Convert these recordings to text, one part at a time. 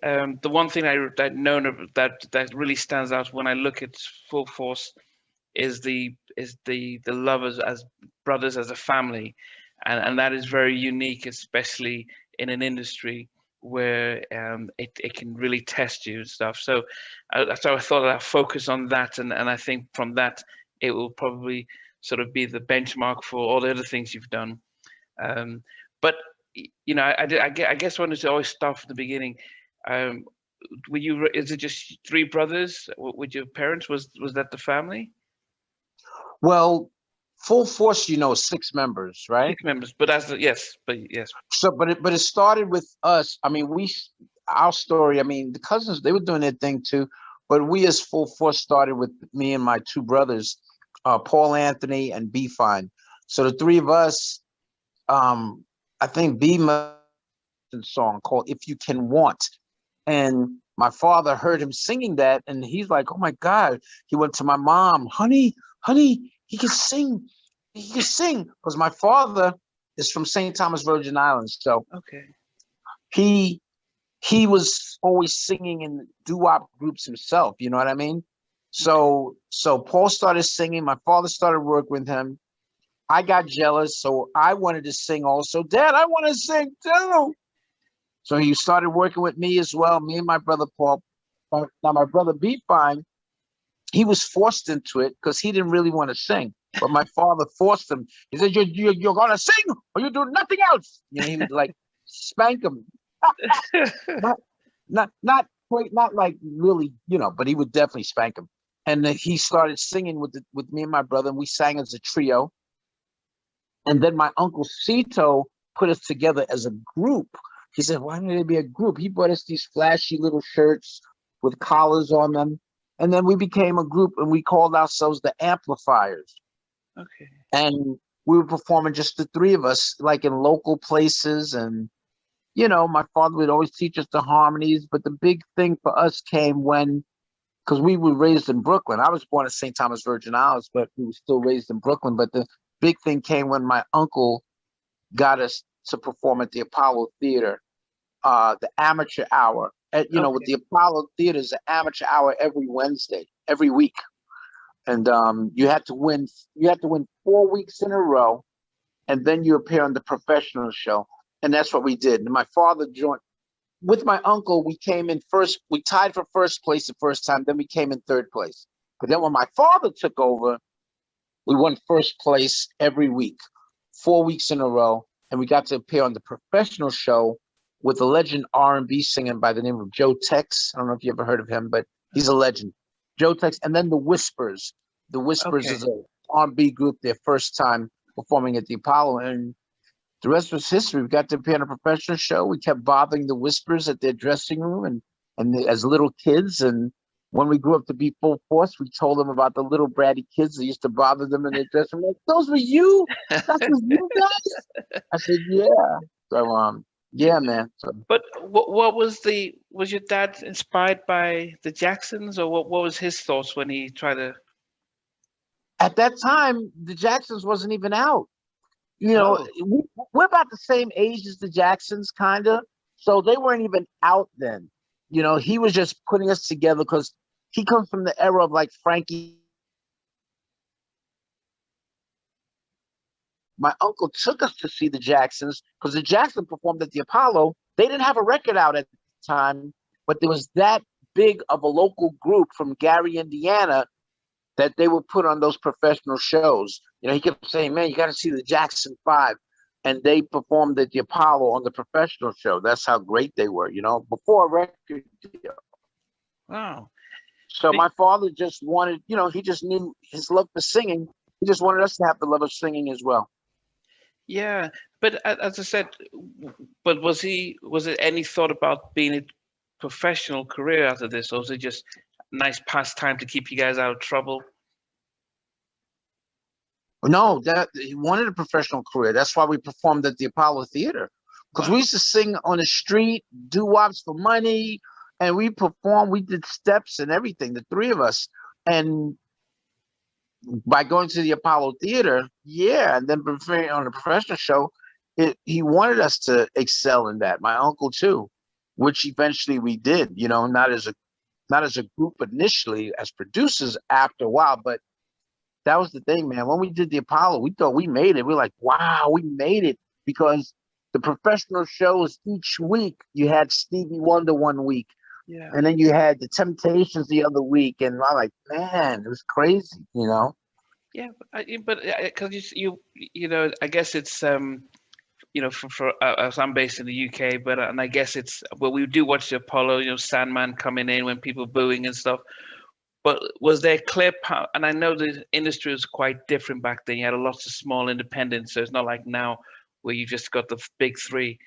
the one thing that know that really stands out when I look at Full Force is the love as brothers, as a family, and that is very unique, especially in an industry where it can really test you and stuff. So I thought I'd focus on that, and I think from that it will probably sort of be the benchmark for all the other things you've done. Um, but I guess I wanted to always start from the beginning. Um, were you? Is it just three brothers with your parents? Was that the family? Well, Full Force, 6 members, right? 6 members, but yes, but yes. So, but it started with us. I mean, our story. I mean, the cousins, they were doing their thing too, but we as Full Force started with me and my two brothers, Paul Anthony and B Fine. So the three of us, I think B song called "If You Can Want," and my father heard him singing that, and he's like, "Oh my God!" He went to my mom, honey, he can sing, because my father is from St. Thomas Virgin Islands, so Okay. he was always singing in doo-wop groups himself. You know what I mean? So Paul started singing. My father started working with him. I got jealous, so I wanted to sing also. Dad, I want to sing too. So he started working with me as well. Me and my brother Paul. Now my brother B Fine, he was forced into it because he didn't really want to sing. But my father forced him. He said, "You're gonna sing, or you do nothing else." He would like spank him. Not quite, not like really, but he would definitely spank him. And then he started singing with me and my brother, and we sang as a trio. And then my uncle Cito put us together as a group. He said, "Why don't there be a group?" He bought us these flashy little shirts with collars on them. And then we became a group, and we called ourselves the Amplifiers. Okay. And we were performing just the three of us, like in local places. And, my father would always teach us the harmonies. But the big thing for us came because we were raised in Brooklyn. I was born at St. Thomas Virgin Islands, but we were still raised in Brooklyn. But the big thing came when my uncle got us to perform at the Apollo Theater, the amateur hour. With the Apollo Theater, is an amateur hour every Wednesday, every week. And you had to win 4 weeks in a row, and then you appear on the professional show. And that's what we did. And my father joined with my uncle. We came in first. We tied for first place the first time. Then we came in third place. But then when my father took over, we won first place every week, 4 weeks in a row. And we got to appear on the professional show with a legend R&B singer by the name of Joe Tex. I don't know if you ever heard of him, but he's a legend. Joe Tex. And then the Whispers. The Whispers is an R&B group, their first time performing at the Apollo. And the rest was history. We got to appear on a professional show. We kept bothering the Whispers at their dressing room and as little kids. And when we grew up to be Full Force, we told them about the little bratty kids that used to bother them in their dressing room. Like, those were you? That was you guys? I said, yeah. So, yeah, man. So, But what was your dad inspired by the Jacksons, or what was his thoughts when he tried to? at that time, the Jacksons wasn't even out. Oh, We're about the same age as the Jacksons, kind of. So they weren't even out then. He was just putting us together because he comes from the era of like Frankie. My uncle took us to see the Jacksons because the Jacksons performed at the Apollo. They didn't have a record out at the time, but there was that big of a local group from Gary, Indiana, that they would put on those professional shows. He kept saying, "Man, you got to see the Jackson Five," and they performed at the Apollo on the professional show. That's how great they were, before a record deal. wow. So my father just wanted, he just knew his love for singing. He just wanted us to have the love of singing as well. Yeah, but as I said, but was it any thought about being a professional career after this, or was it just nice pastime to keep you guys out of trouble? No, that he wanted a professional career. That's why we performed at the Apollo Theater, because we Wow. used to sing on the street, do wops for money, and we performed. We did steps and everything, the three of us. And by going to the Apollo Theater, yeah, and then performing on a professional show, he wanted us to excel in that. My uncle too. which eventually we did, you know, not as a group initially as producers after a while, but that was the thing, man. When we did the Apollo, we thought we made it. We were like, wow, we made it, because the professional shows each week, you had Stevie Wonder one week, Yeah. and then you had the Temptations the other week, and I'm like, man, it was crazy, you know. Yeah, but because you know, I guess it's you know, as I'm based in the UK, but and I guess it's well, we do watch the Apollo, you know, Sandman coming in when people booing and stuff. But was there clear path? And I know the industry was quite different back then. You had lots of small independents, so it's not like now where you just got the big three.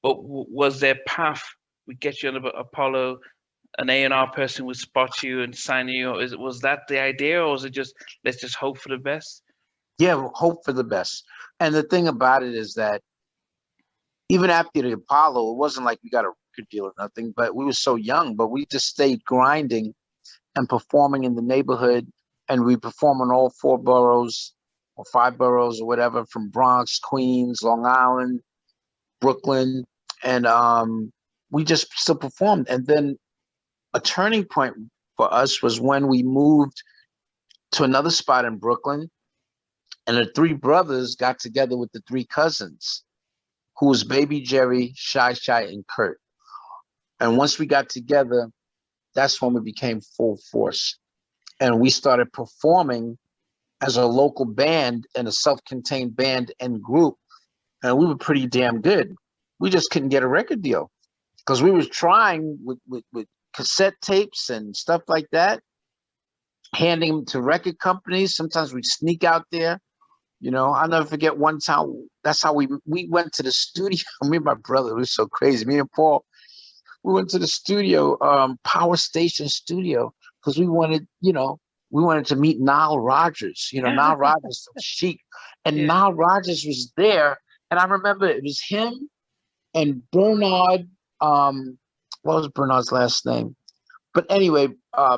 But was there path? We get you on the Apollo, an A&R person would spot you and sign you. Or was that the idea, or was it just let's just hope for the best? Yeah, hope for the best. And the thing about it is that even after the Apollo, it wasn't like we got a record deal or nothing, but we were so young, but we just stayed grinding and performing in the neighborhood. And we perform in all four boroughs or five boroughs or whatever, from Bronx, Queens, Long Island, Brooklyn. And we just still performed. And then a turning point for us was when we moved to another spot in Brooklyn. And the three brothers got together with the three cousins, who was Baby Jerry, Shy Shy, and Kurt. And once we got together, that's when we became Full Force. And we started performing as a local band and a self-contained band and group. And we were pretty damn good. We just couldn't get a record deal because we was trying with cassette tapes and stuff like that, handing them to record companies. Sometimes we'd sneak out there. You know, I'll never forget one time. That's how we went to the studio. Me and my brother, it was so crazy. Me and Paul, we went to the studio, Power Station Studio, because we wanted, you know, we wanted to meet Nile Rodgers. You know, Nile Rodgers from Chic, and Yeah. Nile Rodgers was there. And I remember it was him and Bernard. What was Bernard's last name? But anyway,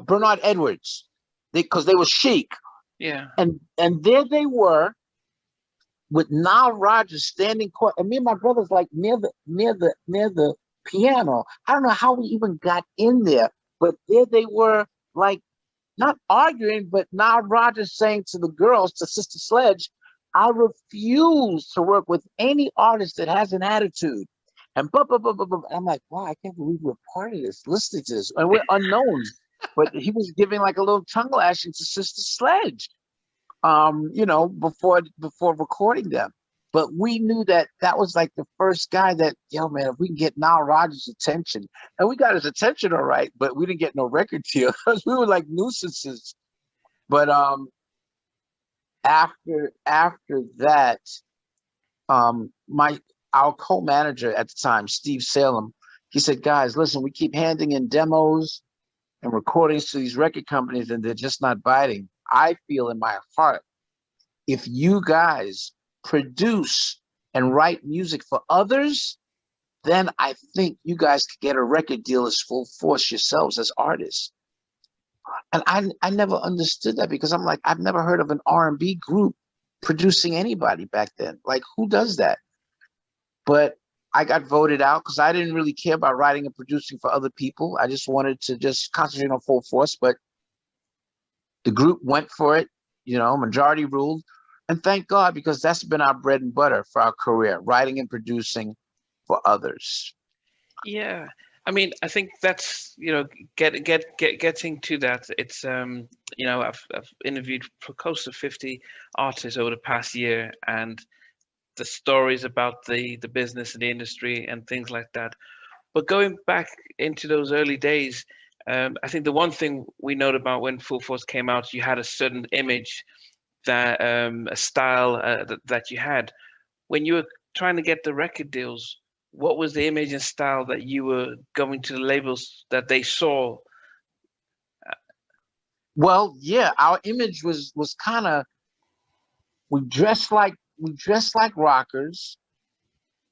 Bernard Edwards. Because they were Chic, Yeah. and there they were with Nile Rodgers standing court, and me and my brothers like near the piano. I don't know how we even got in there, but there they were, like not arguing, but Nile Rodgers saying to the girls, to Sister Sledge, "I refuse to work with any artist that has an attitude." And blah, blah, blah, blah, blah. I'm like, wow, I can't believe we're part of this, listening to this, and we're unknowns. But he was giving like a little tongue lashing to Sister Sledge, you know, before recording them. But we knew that that was like the first guy that, yo, man, if we can get Nile Rodgers' attention, and we got his attention all right, but we didn't get no record deal because we were like nuisances. But after that, my our co-manager at the time, Steve Salem, he said, guys, listen, we keep handing in demos and recordings to these record companies, and they're just not biting. I feel in my heart, if you guys produce and write music for others, then I think you guys could get a record deal as Full Force yourselves as artists. And I never understood that, because I'm like, I've never heard of an R&B group producing anybody back then. Like, who does that? But I got voted out because I didn't really care about writing and producing for other people. I just wanted to just concentrate on Full Force. But the group went for it, you know, majority ruled. And thank God, because that's been our bread and butter for our career, writing and producing for others. Yeah. I mean, I think that's, you know, getting to that. It's you know, I've interviewed for close to 50 artists over the past year, and the stories about the business and the industry and things like that. But going back into those early days, I think the one thing we noted about when Full Force came out, you had a certain image, that a style that you had. When you were trying to get the record deals, what was the image and style that you were going to the labels that they saw? Well, yeah, our image was kind of, we dressed like rockers,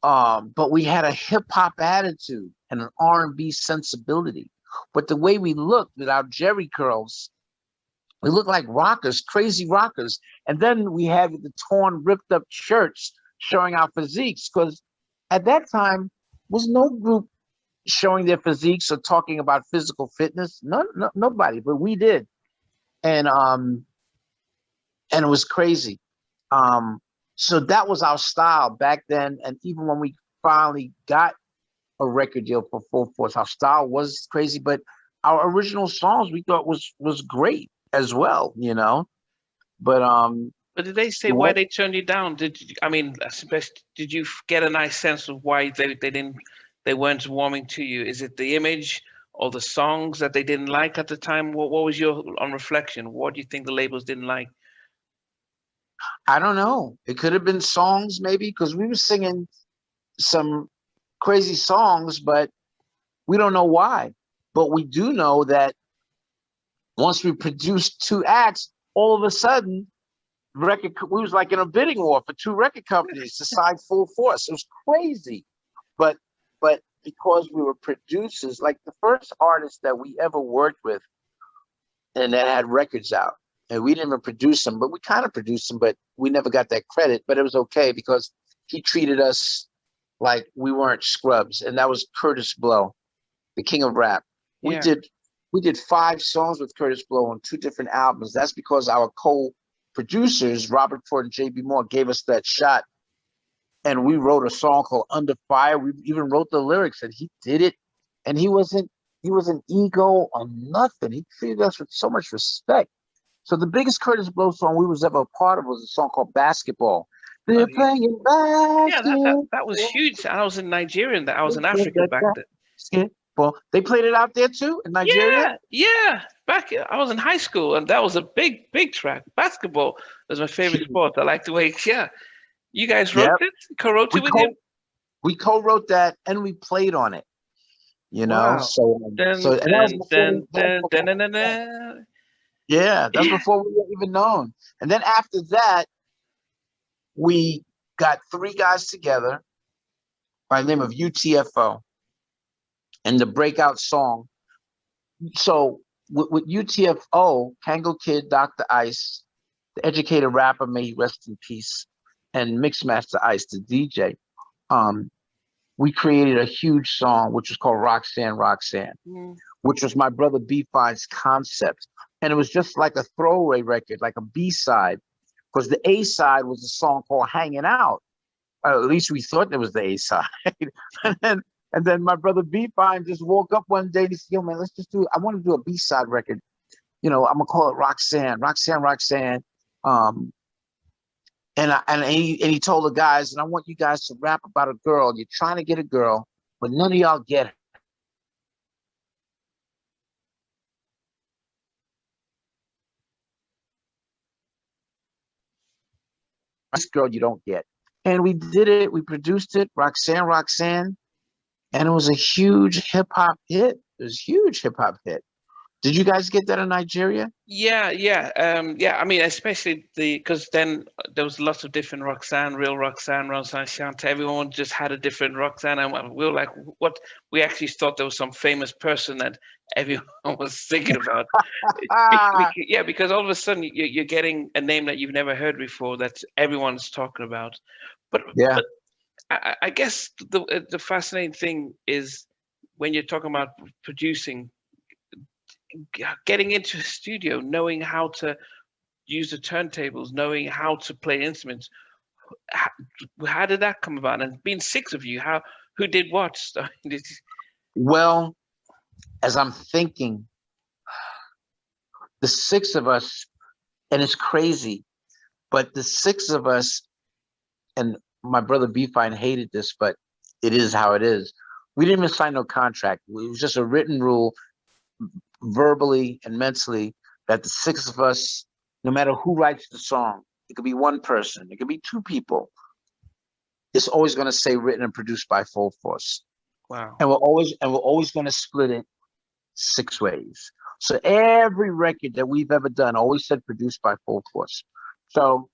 but we had a hip hop attitude and an R&B sensibility. But the way we looked with our jerry curls, we looked like rockers, crazy rockers. And then we had the torn, ripped up shirts showing our physiques, because at that time was no group showing their physiques or talking about physical fitness. Nobody, but we did. And and it was crazy. So that was our style back then. And even when we finally got a record deal for Full Force, our style was crazy, but our original songs we thought was great as well, you know. But But did they say why they turned you down? I mean, did you get a nice sense of why they weren't warming to you? Is it the image or the songs that they didn't like at the time? What was your on reflection? What do you think the labels didn't like? I don't know. It could have been songs maybe because we were singing some crazy songs, but we don't know why. But we do know that once we produced two acts, all of a sudden, we was like in a bidding war for two record companies to sign Full Force. It was crazy. But but because we were producers, like the first artist that we ever worked with and that had records out, and we didn't even produce them, but we kind of produced them, but we never got that credit. But it was okay because he treated us like we weren't scrubs, and that was Curtis Blow, the king of rap. We Yeah. did 5 songs with Curtis Blow on 2 different albums. That's because our co-producers, Robert Ford and J.B. Moore, gave us that shot. And we wrote a song called Under Fire. We even wrote the lyrics, and he did it. And he wasn't ego or nothing. He treated us with so much respect. So the biggest Curtis Blow song we was ever a part of was a song called Basketball. They're playing Yeah, basketball. that was huge. I was in Nigeria, and I was in Africa back then. Basketball. They played it out there too in Nigeria? Yeah, yeah. I was in high school, and that was a big track. Basketball was my favorite sport. I like the way, yeah. You guys wrote Yep. it, co-wrote it with him. We co-wrote that and we played on it. You know, Wow. so and that was yeah, that's before we were even known. And then after that, we got 3 guys together by the name of UTFO and the breakout song. So with UTFO, Kango Kid, Dr. Ice, the educated rapper, may he rest in peace, and Mixmaster Ice, the DJ, we created a huge song which was called Roxanne, Roxanne, which was my brother B-Fine's concept. And it was just like a throwaway record, like a B-side, because the A-side was a song called Hanging Out. At least we thought it was the A-side. and then my brother B-Fine just woke up one day and he said, yo, man, I want to do a B-side record. You know, I'm going to call it Roxanne, Roxanne, Roxanne. And he told the guys, and I want you guys to rap about a girl. You're trying to get a girl, but none of y'all get her. This girl you don't get. And we did it. We produced it, Roxanne, Roxanne. And it was a huge hip hop hit. It was a huge hip hop hit. Did you guys get that in Nigeria? Yeah. Yeah. I mean, especially because then there was lots of different Roxanne, real Roxanne, Roxanne Shante. Everyone just had a different Roxanne, and we were like, what? We actually thought there was some famous person that everyone was thinking about. Yeah, because all of a sudden you're getting a name that you've never heard before that everyone's talking about. But yeah, but I guess the fascinating thing is when you're talking about producing, getting into a studio, knowing how to use the turntables, knowing how to play instruments. How did that come about? And being 6 of you, who did what? well, as I'm thinking, the 6 of us, and it's crazy, but the 6 of us, and my brother B-Fine hated this, but it is how it is. We didn't even sign no contract. It was just a written rule, verbally and mentally, that the 6 of us, no matter who writes the song, it could be one person, it could be 2 people, it's always going to say written and produced by Full Force. Wow. And we're always going to split it 6 ways. So every record that we've ever done always said produced by Full Force. So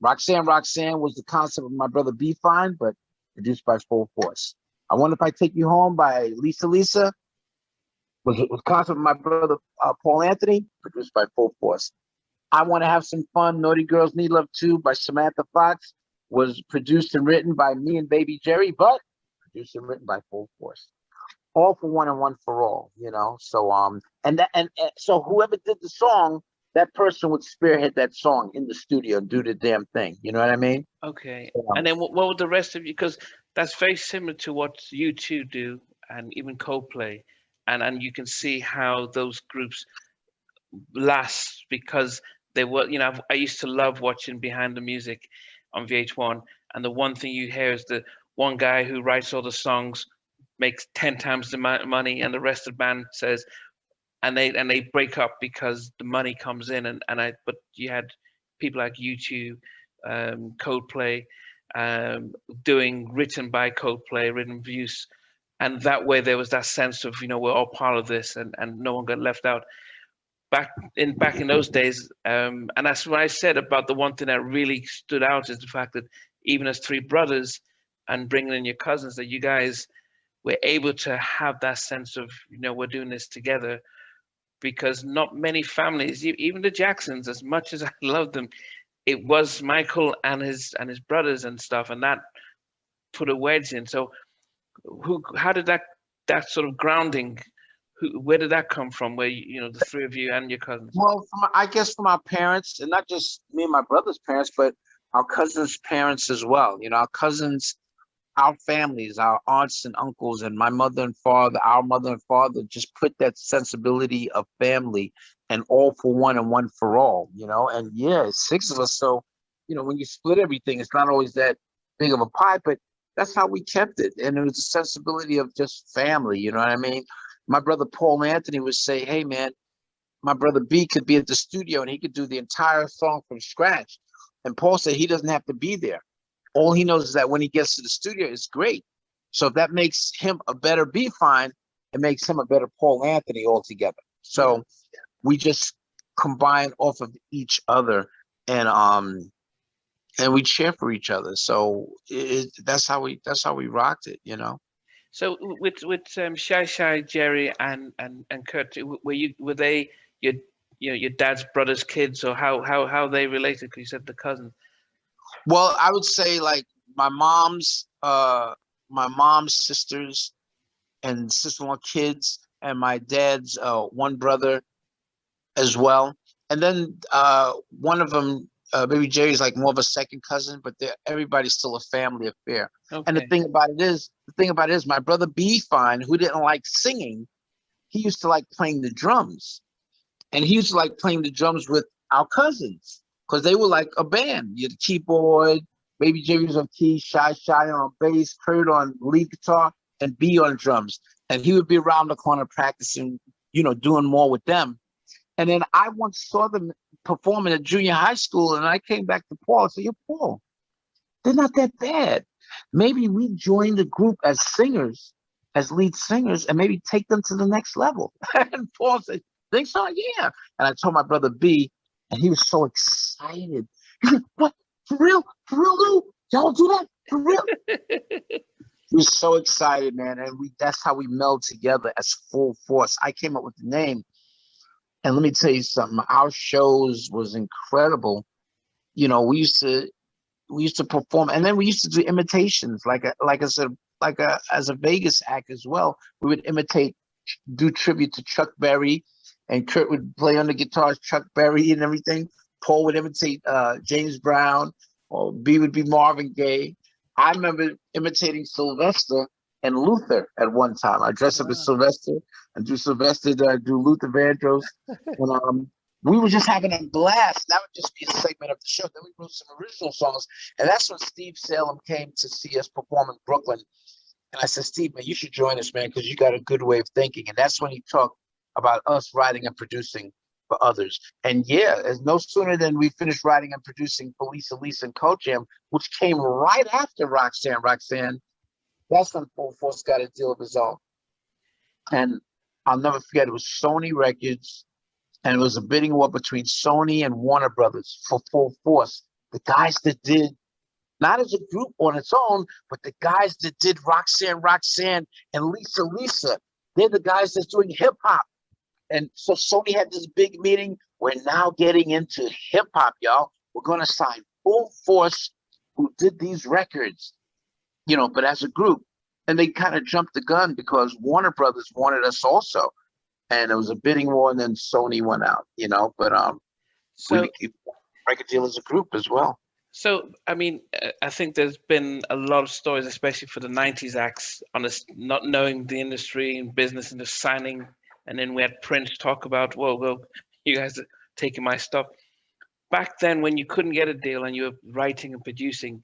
Roxanne, Roxanne was the concept of my brother B-Fine, but produced by Full Force. I Wonder If I Take You Home by Lisa Lisa was the concept of my brother Paul Anthony, produced by Full Force. I Want to Have Some Fun, Naughty Girls Need Love Too by Samantha Fox was produced and written by me and Baby Jerry, but produced and written by Full Force. all for one and one for all, you know. So and so whoever did the song, that person would spearhead that song in the studio, do the damn thing. You know what I mean? Okay. So, And then what would the rest of you? Because that's very similar to what you two do, and even Coldplay, and you can see how those groups last because they were. I used to love watching Behind the Music on VH1, and the one thing you hear is the one guy who writes all the songs makes 10 times the money, and the rest of the band says, and they break up because the money comes in, but you had people like U2, Coldplay, doing written by Coldplay, written views, and that way there was that sense of we're all part of this, and no one got left out. Back in those days, and that's what I said about the one thing that really stood out is the fact that even as three brothers and bringing in your cousins, that you guys were able to have that sense of we're doing this together, because not many families, even the Jacksons, as much as I love them, it was Michael and his brothers and stuff, and that put a wedge in. So, how did that sort of grounding? Where did that come from? Where the three of you and your cousins? well, I guess from our parents, and not just me and my brother's parents, but our cousins' parents as well. You know, our cousins, our families, our aunts and uncles, and my mother and father, our mother and father, just put that sensibility of family and all for one and one for all, you know. And yeah, six of us. So, when you split everything, it's not always that big of a pie, but that's how we kept it. And it was a sensibility of just family, you know what I mean? My brother Paul Anthony would say, hey, man, my brother B could be at the studio and he could do the entire song from scratch. And Paul said he doesn't have to be there. All he knows is that when he gets to the studio, it's great. So if that makes him a better B Fine, it makes him a better Paul Anthony altogether. So we just combine off of each other, and we cheer for each other. So that's how we rocked it, you know. So with Shy, Jerry, and Kurt, were they your your dad's brother's kids, or how they related? Because you said the cousins. Well, I would say like my mom's sisters and sister-in-law kids, and my dad's one brother as well. And then one of them, baby Jerry's like more of a second cousin, but everybody's still a family affair. And the Okay. thing about it is, my brother B Fine, who didn't like singing, he used to like playing the drums, and he used to like playing the drums with our cousins because they were like a band. You had the keyboard, baby Jerry was on keys, Shy on bass, Kurt on lead guitar, and B on drums. And he would be around the corner practicing, doing more with them. And then I once saw them performing at junior high school, and I came back to Paul and said, "Yo, Paul, they're not that bad. Maybe we join the group as singers, as lead singers, and maybe take them to the next level." And Paul said, "Think so? Yeah." And I told my brother B, and he was so excited. He said, "What? For real? For real, Lou? Y'all do that? For real?" He was so excited, man. And that's how we meld together as full force. I came up with the name. And let me tell you something. Our shows was incredible. We used to perform, and then we used to do imitations, like I said, as a Vegas act as well. We would do tribute to Chuck Berry, and Kurt would play on the guitars, Chuck Berry and everything. Paul would imitate James Brown, or B would be Marvin Gaye. I remember imitating Sylvester and Luther at one time. I dressed up as Wow. Sylvester and do Sylvester, do Luther Vandross, and we were just having a blast. That would just be a segment of the show. Then we wrote some original songs, and that's when Steve Salem came to see us perform in Brooklyn. And I said, "Steve, man, you should join us, man, because you got a good way of thinking." And that's when he talked about us writing and producing for others. And yeah, as no sooner than we finished writing and producing for Lisa, and Coach Jam, which came right after Roxanne, that's when Full Force got a deal of his own. And I'll never forget, it was Sony Records, and it was a bidding war between Sony and Warner Brothers for Full Force. The guys that did, not as a group on its own, but the guys that did Roxanne, and Lisa, they're the guys that's doing hip hop. And so Sony had this big meeting. We're now getting into hip hop, y'all. We're going to sign Full Force, who did these records, but as a group. and they kind of jumped the gun because Warner Brothers wanted us also, and it was a bidding war, and then Sony went out, but we So became record deal as a group as well. So, I mean, I think there's been a lot of stories, especially for the 90s acts, on us not knowing the industry and business and just signing. And then we had Prince talk about, whoa, you guys are taking my stuff. Back then, when you couldn't get a deal and you were writing and producing,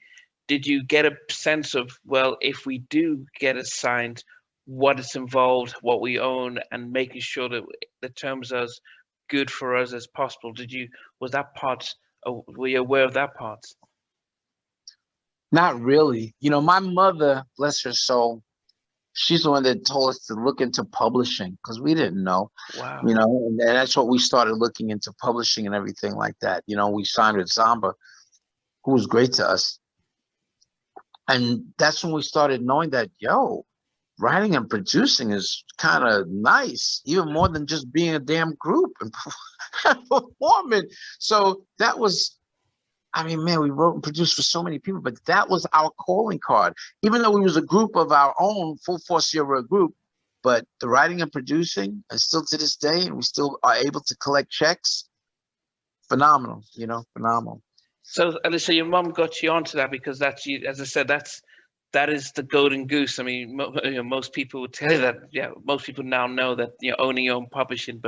did you get a sense of, well, if we do get it signed, what is involved, what we own, and making sure that the terms are as good for us as possible? Was that part, were you aware of that part? Not really. My mother, bless her soul, she's the one that told us to look into publishing because we didn't know, Wow. and that's what we started looking into, publishing and everything like that. We signed with Zamba, who was great to us. And that's when we started knowing that, writing and producing is kind of nice, even more than just being a damn group and performing. So that was, I mean, man, we wrote and produced for so many people, but that was our calling card. Even though we was a group of our own, Full Force Era group, but the writing and producing, and still to this day, and we still are able to collect checks. Phenomenal, phenomenal. So, Alicia, your mom got you onto that because that's you, as I said, that is the golden goose. I mean, most people would tell you that. Yeah, most people now know that owning your own publishing,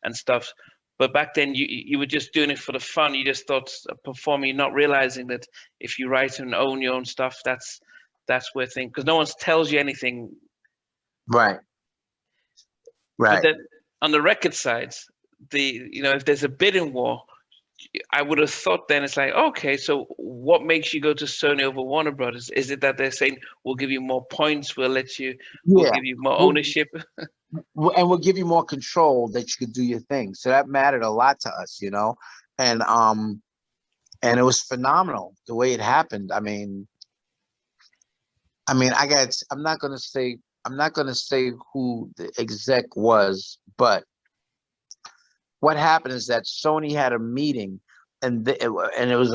and stuff. But back then, you were just doing it for the fun. You just thought performing, not realizing that if you write and own your own stuff, that's where things, because no one tells you anything. Right. But Right. then on the record side, if there's a bidding war, I would have thought then it's like, okay, so what makes you go to Sony over Warner Brothers? Is it that they're saying we'll give you more points, we'll Yeah. give you more We'll, ownership? and we'll give you more control that you could do your thing. So that mattered a lot to us, and it was phenomenal the way it happened. I'm not gonna say who the exec was, but what happened is that Sony had a meeting, and it was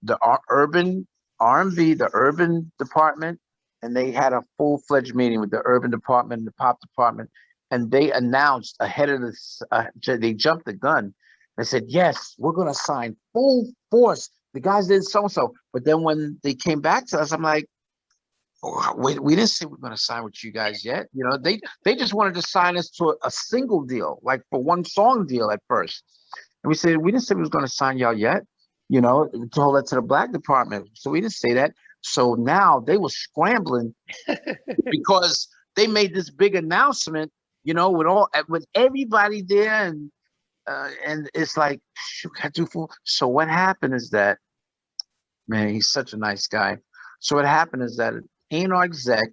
the urban R&B, the urban department, and they had a full-fledged meeting with the urban department and the pop department, and they announced ahead of this. They jumped the gun. They said, "Yes, we're gonna sign Full Force." The guys did so and so, but then when they came back to us, I'm like, we didn't say we're going to sign with you guys yet. They just wanted to sign us to a single deal, like for one song deal at first. And we said, we didn't say we was going to sign y'all yet. We told that to the black department. So we didn't say that. So now they were scrambling because they made this big announcement, with everybody there. And it's like, shoot, I do fool. So what happened is that, man, he's such a nice guy. So what happened is that A&R exec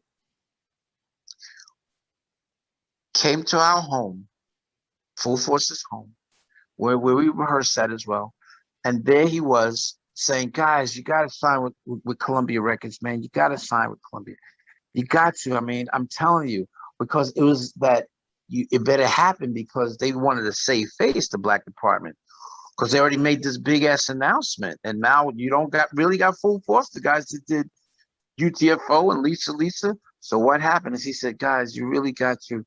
came to our home, Full Force's home, where we rehearsed at as well. And there he was saying, guys, you got to sign with Columbia Records, man. You got to sign with Columbia. You got to. I mean, I'm telling you, because it was that it better happen because they wanted to save face, the black department, because they already made this big ass announcement. And now you don't really got Full Force, the guys that did UTFO and Lisa. So what happened is he said, guys, you really got to.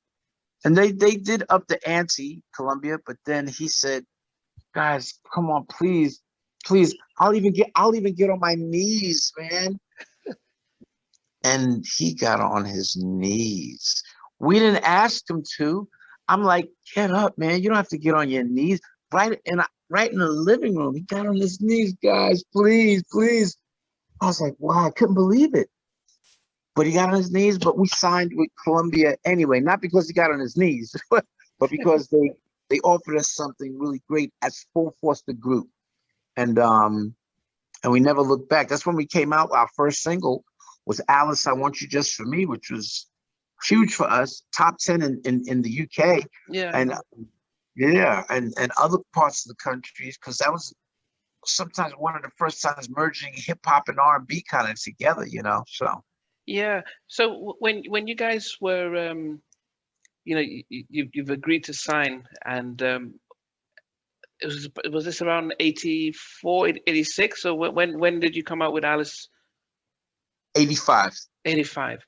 And they did up the ante, Columbia, but then he said, guys, come on, please, I'll even get on my knees, man. And he got on his knees. We didn't ask him to. I'm like, get up, man. You don't have to get on your knees. Right in the living room. He got on his knees, guys, please. I was like, wow, I couldn't believe it. But he got on his knees, but we signed with Columbia anyway, not because he got on his knees, but because they offered us something really great as Full Force the group. And we never looked back. That's when we came out. Our first single was Alice, I Want You Just For Me, which was huge for us, top 10 in the UK. Yeah. And and other parts of the countries, because that was sometimes one of the first times merging hip hop and R&B kind of together, so. Yeah. So when you guys were, you've agreed to sign, and was this around 84, 86? So when did you come out with Alice? 85. 85.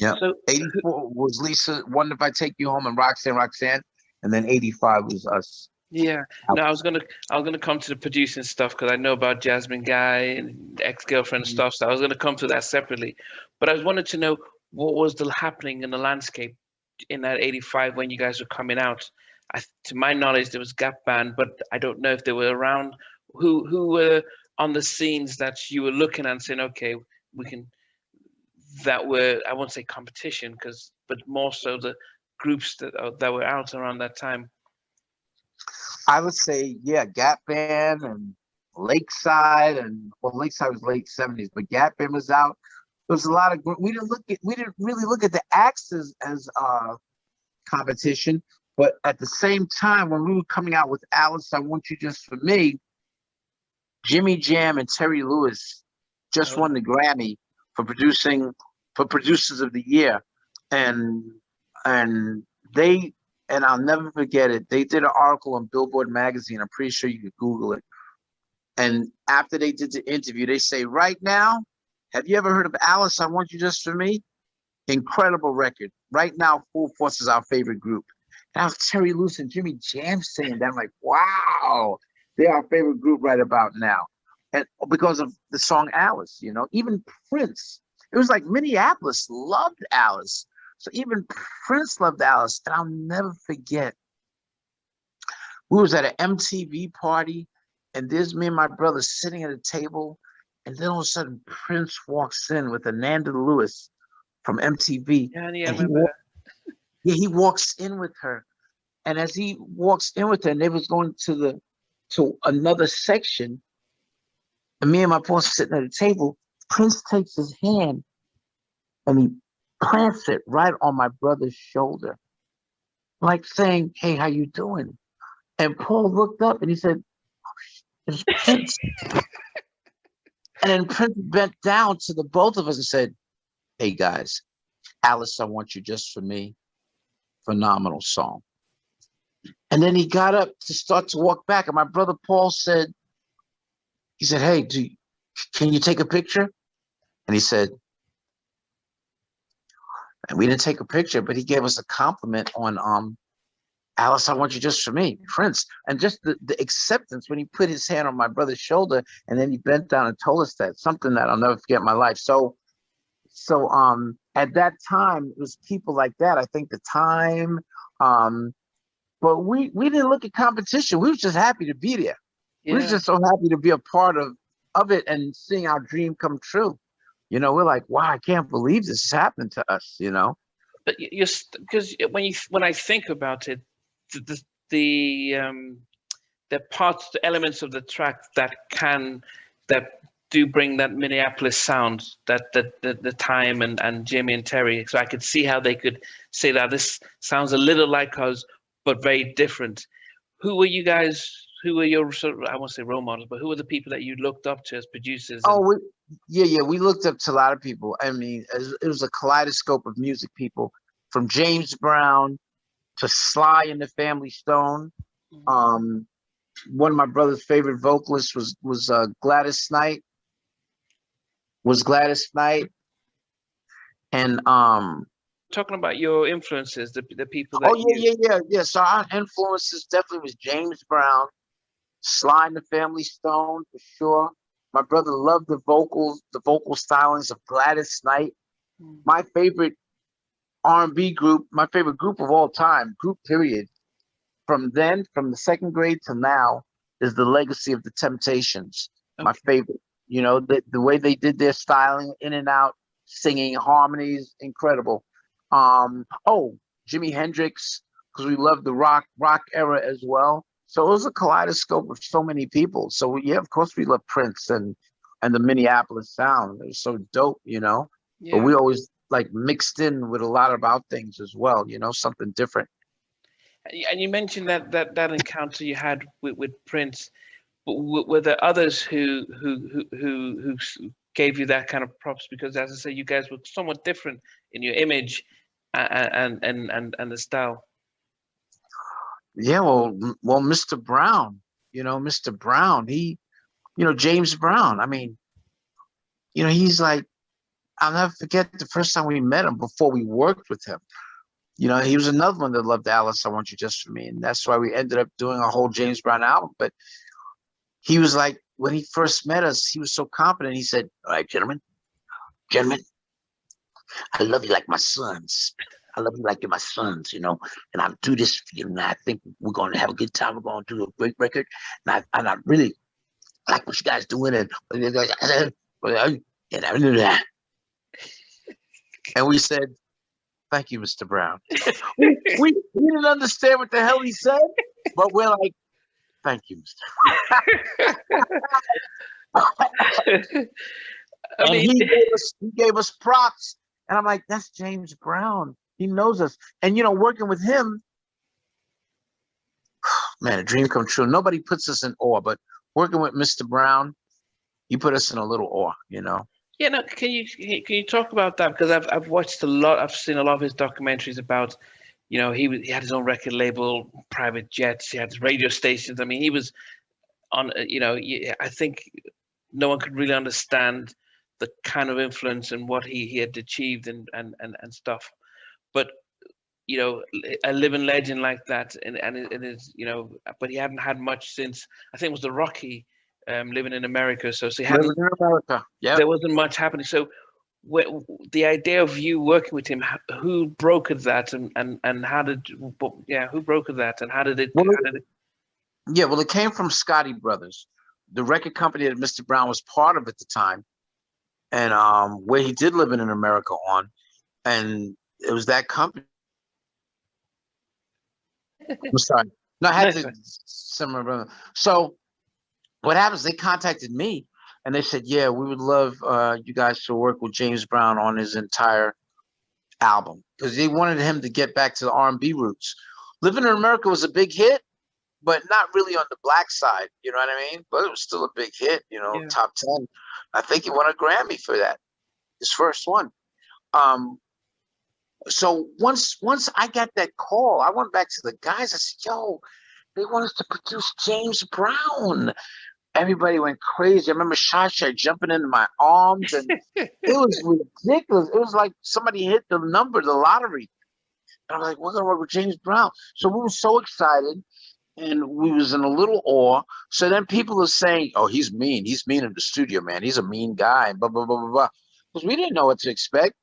Yeah. So 84 was Lisa, Wonder If I Take You Home, and Roxanne. And then 85 was us. yeah, no, I was gonna come to the producing stuff because I know about Jasmine Guy and ex-girlfriend Mhm. stuff. So I was gonna come to that separately, but I wanted to know what was the happening in the landscape in that '85 when you guys were coming out. To my knowledge, there was Gap Band, but I don't know if they were around. Who were on the scenes that you were looking at and saying, okay, we can that were I won't say competition because, but more so the groups that were out around that time. I would say, yeah, Gap Band and Lakeside, and well, Lakeside was late 70s, but Gap Band was out. There was a lot of we didn't really look at the acts as competition, but at the same time, when we were coming out with Alice, I Want You Just For Me, Jimmy Jam and Terry Lewis just Oh, won the Grammy for producers of the year, and and they and I'll never forget it. They did an article on Billboard magazine. I'm pretty sure you could Google it. And after they did the interview, they say, "Right now, have you ever heard of Alice? I Want You Just For Me? Incredible record. Right now, Full Force is our favorite group." And I was Terry Lewis and Jimmy Jam saying that. I'm like, wow, they're our favorite group right about now. And because of the song Alice, even Prince. It was like Minneapolis loved Alice. So even Prince loved Alice. And I'll never forget, we was at an MTV party, and there's me and my brother sitting at a table, and then all of a sudden Prince walks in with Ananda Lewis from MTV, yeah, yeah, I and remember that. yeah, he walks in with her, and as he walks in with her, and they was going to another section, and me and my boss sitting at a table. Prince takes his hand and he plants it right on my brother's shoulder, like saying, "Hey, how you doing?" And Paul looked up and he said, "It's Prince." And then Prince bent down to the both of us and said, "Hey guys, Alice, I Want You Just For Me. Phenomenal song." And then he got up to start to walk back. And my brother Paul said, "Hey, can you take a picture?" And he said, and we didn't take a picture, but he gave us a compliment on Alice, I Want You Just For Me, Prince. And just the acceptance when he put his hand on my brother's shoulder and then he bent down and told us that, something that I'll never forget in my life. So at that time, it was people like that. I think the time, but we didn't look at competition. We was just happy to be there. We was Yeah, just so happy to be a part of it and seeing our dream come true. We're like, wow, I can't believe this has happened to us. but you're because when I think about it, the the the, um, the parts, the elements of the track that do bring that Minneapolis sound, that the time and Jimmy and Terry. So I could see how they could say that this sounds a little like us, but very different. Who were you guys? Who were your sort of, I won't say role models, but who were the people that you looked up to as producers? Oh, And yeah. We looked up to a lot of people. I mean, it was a kaleidoscope of music people, from James Brown to Sly and the Family Stone. Um, One of my brother's favorite vocalists was Gladys Knight. And talking about your influences, the people oh that you. yeah. So our influences definitely was James Brown, Sly and the Family Stone for sure. My brother loved the vocal stylings of Gladys Knight. My favorite R&B group, my favorite group of all time, group period, from the second grade to now, is the Legacy of the Temptations. My Okay. favorite. The way they did their styling, in and out, singing harmonies, incredible. Oh, Jimi Hendrix, because we love the rock era as well. So it was a kaleidoscope of so many people. So yeah, of course we love Prince and the Minneapolis sound. It was so dope. But Yeah. we always like mixed in with a lot of our things as well, something different. And you mentioned that encounter you had with Prince. But were there others who gave you that kind of props? Because as I say, you guys were somewhat different in your image and the style. Yeah, well, Mr. Brown, Mr. Brown, James Brown. I mean, he's like I'll never forget the first time we met him before we worked with him. You know, he was another one that loved Alice, I Want You Just For Me. And that's why we ended up doing a whole James Brown album. But he was like, when he first met us, he was so confident. He said, all right, gentlemen, I love you like my sons. I love you like you're my sons, you know, and I'll do this for you. And I think we're going to have a good time. We're going to do a great record. And I really like what you guys doing. And we said, thank you, Mr. Brown. we didn't understand what the hell he said, but we're like, thank you, Mr. I And mean, he gave us props. And I'm like, that's James Brown. He knows us. And, you know, working with him, man, a dream come true. Nobody puts us in awe, but working with Mr. Brown, he put us in a little awe, you know. yeah, no, can you talk about that? Because I've watched a lot, I've seen a lot of his documentaries about, you know, he had his own record label, private jets, he had his radio stations. I mean, he was on, you know, I think no one could really understand the kind of influence and what he had achieved and stuff. But you know, a living legend like that, and it is, you know, but he hadn't had much since, I think it was the Rocky, living in America. So he Living hadn't, in America. Yep. there wasn't much happening. So the idea of you working with him, who brokered that, and how did, yeah, who brokered that, and how did it, Well, how did it? yeah, well, it came from Scotty Brothers, the record company that Mr. Brown was part of at the time, and where he did live in America on, and it was that company. I'm sorry. No, I had Nice. to similar. So what happens? They contacted me and they said, "Yeah, we would love you guys to work with James Brown on his entire album because they wanted him to get back to the R&B roots. Living in America was a big hit, but not really on the black side. You know what I mean? But it was still a big hit. You know, Yeah. top 10. I think he won a Grammy for that, his first one. Um, so once I got that call, I went back to the guys. I said, "Yo, they want us to produce James Brown." Everybody went crazy. I remember Shasha jumping into my arms, and it was ridiculous. It was like somebody hit the number, the lottery. And I was like, "We're gonna work with James Brown." So we were so excited, and we was in a little awe. So then people are saying, "Oh, he's mean. He's mean in the studio, man. He's a mean guy." Blah blah blah blah blah. Because we didn't know what to expect.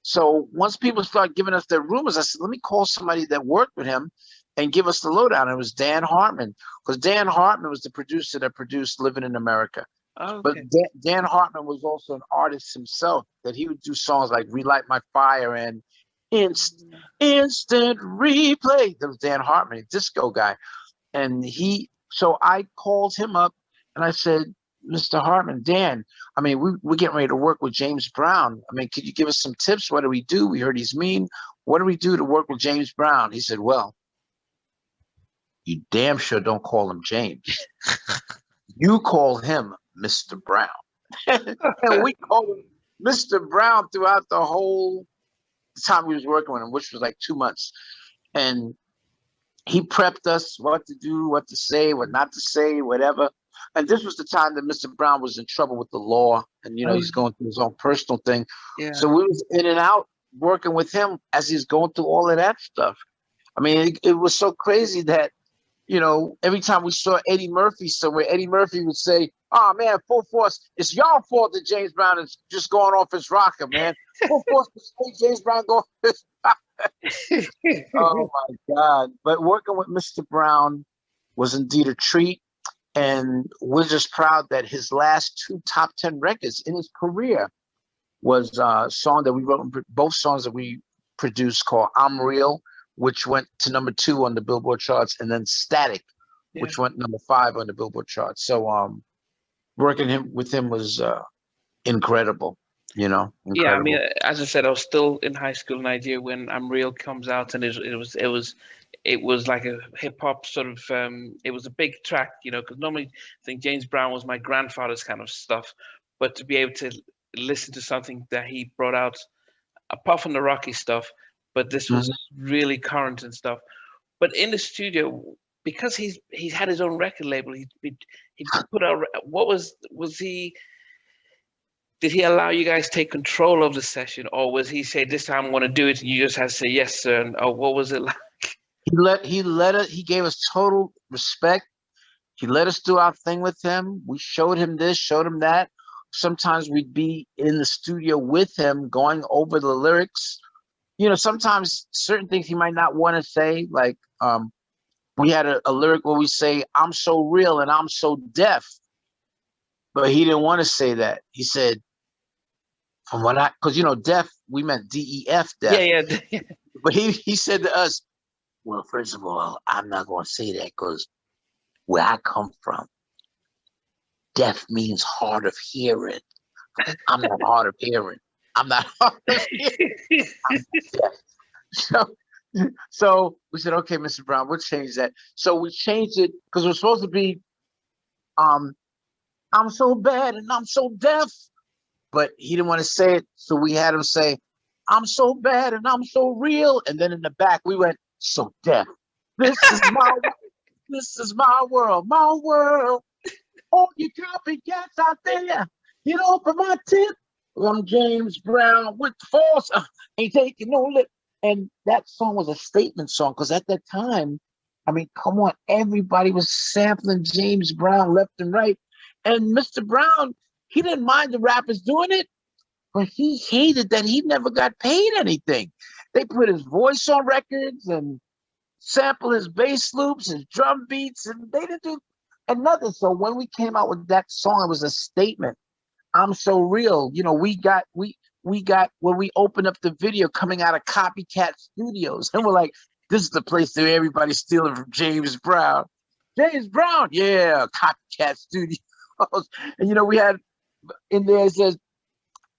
So once people started giving us their rumors, I said, let me call somebody that worked with him and give us the lowdown. It was Dan Hartman, because Dan Hartman was the producer that produced Living in America. But Okay. Dan Hartman was also an artist himself, that he would do songs like Relight My Fire and Instant Replay. That was Dan Hartman, a disco guy. And so I called him up and I said, Mr. Hartman, Dan, I mean, we're getting ready to work with James Brown. I mean, could you give us some tips? What do we do? We heard he's mean. What do we do to work with James Brown? He said, well, you damn sure don't call him James. You call him Mr. Brown. And we called him Mr. Brown throughout the whole time we was working with him, which was like 2 months. And he prepped us what to do, what to say, what not to say, whatever. And this was the time that Mr. Brown was in trouble with the law, and you know he's going through his own personal thing. Yeah. So we was in and out working with him as he's going through all of that stuff. I mean, it was so crazy that, you know, every time we saw Eddie Murphy somewhere, Eddie Murphy would say, "Oh man, full force! It's y'all fault that James Brown is just going off his rocker, man. Full force to say James Brown go off his rocker." Oh my God! But working with Mr. Brown was indeed a treat, and we're just proud that his last 2 top 10 records in his career was a song that we wrote, both songs that we produced, called "I'm Real," which went to #2 on the Billboard charts, and then "Static," Yeah. which went #5 on the Billboard charts. So working with him was incredible, you know, Yeah, I mean, incredible. as I said, I was still in high school in Nigeria when "I'm Real" comes out, and it was like a hip hop sort of, it was a big track, you know, because normally I think James Brown was my grandfather's kind of stuff, but to be able to listen to something that he brought out, apart from the Rocky stuff, but this was Mhm. really current and stuff. But in the studio, because he's had his own record label, he put out, what was he? did he allow you guys to take control of the session, or was he say this time I'm going to do it, and you just had to say yes, sir? And or what was it like? He gave us total respect. He let us do our thing with him. We showed him this, showed him that. Sometimes we'd be in the studio with him going over the lyrics. You know, sometimes certain things he might not want to say, like we had a lyric where we say, I'm so real and I'm so deaf. But he didn't want to say that. He said, from what because you know, deaf, we meant DEF, deaf. Yeah, yeah. But he said to us, well, first of all, I'm not going to say that because where I come from, deaf means hard of hearing. I'm not hard of hearing. I'm not hard of hearing. I'm deaf. So we said, okay, Mr. Brown, we'll change that. So we changed it because it was supposed to be, I'm so bad and I'm so deaf, but he didn't want to say it. So we had him say, I'm so bad and I'm so real. And then in the back, we went, so deaf. This is my this is my world, my world. All you copycats out there, you know, for my tip, I'm James Brown with force. Ain't taking no lip. And that song was a statement song because at that time, I mean, come on, everybody was sampling James Brown left and right. And Mr. Brown, he didn't mind the rappers doing it, but he hated that he never got paid anything. They put his voice on records and sample his bass loops, his drum beats, and they didn't do another. So when we came out with that song, it was a statement. I'm so real. You know, we got when we opened up the video coming out of Copycat Studios, and we're like, this is the place that everybody's stealing from James Brown. James Brown, yeah, Copycat Studios. And you know, we had in there, it says,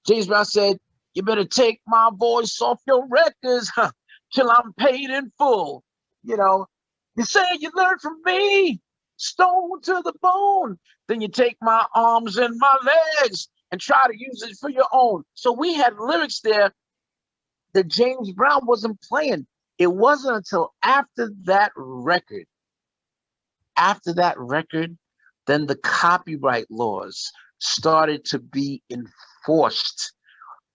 James Brown said, you better take my voice off your records till I'm paid in full. You know, you say you learned from me, stone to the bone. Then you take my arms and my legs and try to use it for your own. So we had lyrics there that James Brown wasn't playing. It wasn't until after that record, then the copyright laws started to be enforced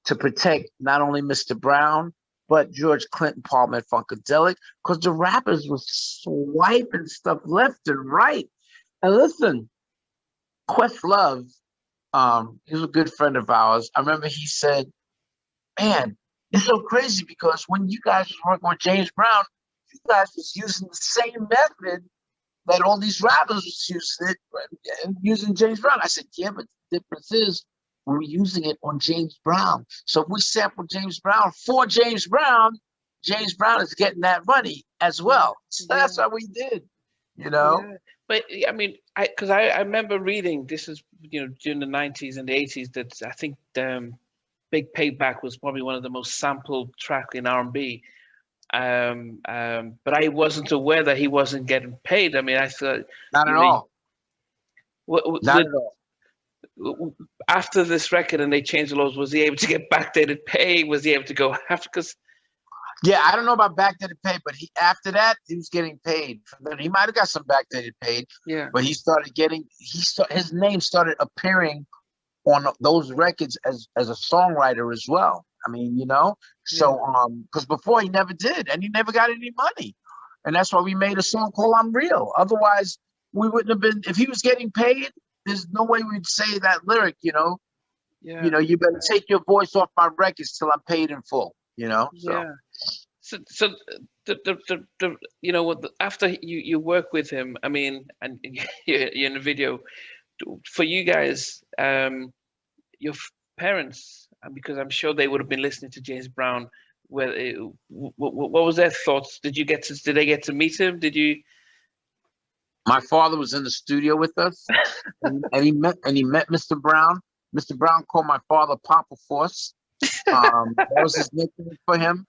to protect not only Mr. Brown, but George Clinton, Palmer, and Funkadelic, because the rappers were swiping stuff left and right. And listen, Questlove, he was a good friend of ours. I remember he said, man, it's so crazy because when you guys were working with James Brown, you guys was using the same method that all these rappers was using it and using James Brown. I said, yeah, but the difference is we're using it on James Brown. So if we sample James Brown for James Brown is getting that money as well. So that's what we did, you know? Yeah. But I mean, I remember reading, this is, you know, during the 90s and the 80s, that I think Big Payback was probably one of the most sampled track in R&B. But I wasn't aware that he wasn't getting paid. I mean, I thought not at all. Not at all. After this record and they changed the laws, was he able to get backdated pay? Was he able to go after? Because yeah, I don't know about backdated pay, but after that he was getting paid. He might have got some backdated paid. Yeah, but he started getting his name started appearing on those records as a songwriter as well. I mean, you know, so because before he never did, and he never got any money, and that's why we made a song called "I'm Real." Otherwise, we wouldn't have been. If he was getting paid, there's no way we'd say that lyric. You know, you better take your voice off my records till I'm paid in full. You know, so. Yeah. So the you know what, after you work with him, I mean, and you're in the video, for you guys, your parents, because I'm sure they would have been listening to James Brown. What was their thoughts? Did they get to meet him? Did you? My father was in the studio with us, and he met Mr. Brown. Mr. Brown called my father Papa Force. That was his nickname for him.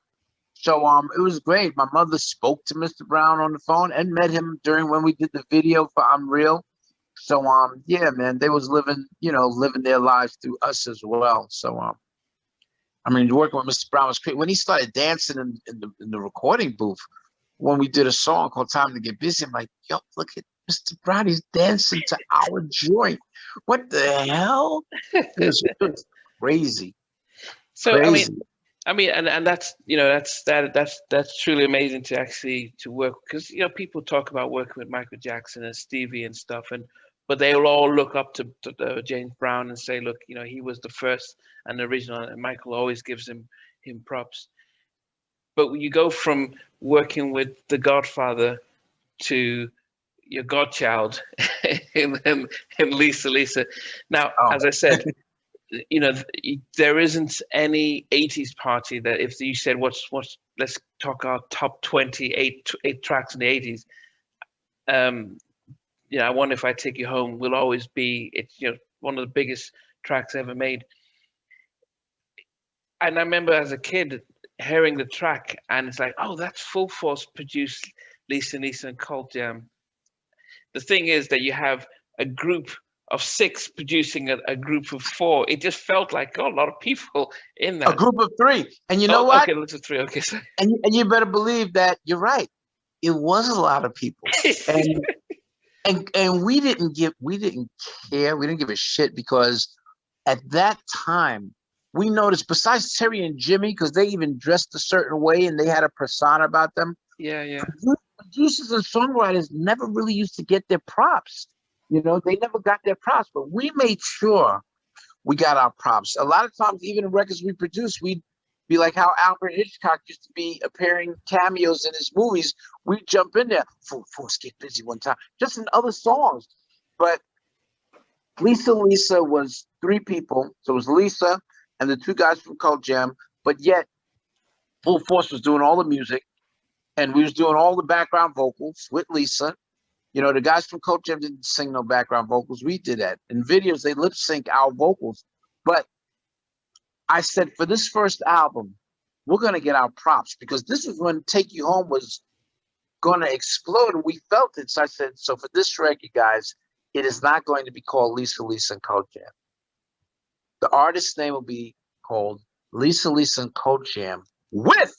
So it was great. My mother spoke to Mr. Brown on the phone and met him during when we did the video for "I'm Real." So yeah, man, they was living their lives through us as well. So I mean, working with Mr. Brown was great. When he started dancing in the recording booth, when we did a song called "Time to Get Busy," I'm like, yo, look at Mr. Brown, he's dancing to our joint. What the hell? It Crazy, So crazy. and that's that's truly amazing to actually to work, because people talk about working with Michael Jackson and Stevie and stuff, and but they will all look up to James Brown and say, look, he was the first and the original, and Michael always gives him props. But when you go from working with the Godfather to your godchild in Lisa. Now, Oh, as I said, there isn't any 80s party that if you said what's let's talk our top 28 tracks in the 80s. um I Wonder If I Take You Home will always be, it's one of the biggest tracks ever made. And I remember as a kid hearing the track, and it's like, oh, that's Full Force produced Lisa and Cult Jam. The thing is that you have a group of six producing a group of four. It just felt like, oh, a lot of people in a that. group of three, and you know Oh, what? okay, let's do three. Okay, so And you better believe that you're right. It was a lot of people, and we didn't care. We didn't give a shit because at that time we noticed, besides Terry and Jimmy, because they even dressed a certain way and they had a persona about them. yeah. Producers and songwriters never really used to get their props. They never got their props, but we made sure we got our props. A lot of times, even in records we produced, we'd be like how Alfred Hitchcock used to be appearing cameos in his movies. We'd jump in there, Full Force, Get Busy one time, just in other songs. But Lisa was three people. So it was Lisa and the two guys from Cult Jam, but yet Full Force was doing all the music and we was doing all the background vocals with Lisa. The guys from Cult Jam didn't sing no background vocals. We did that. In videos, they lip sync our vocals. But I said, for this first album, we're going to get our props because this is when Take You Home was going to explode. And we felt it. So I said, so for this record, guys, it is not going to be called Lisa and Cult Jam. The artist's name will be called Lisa and Cult Jam with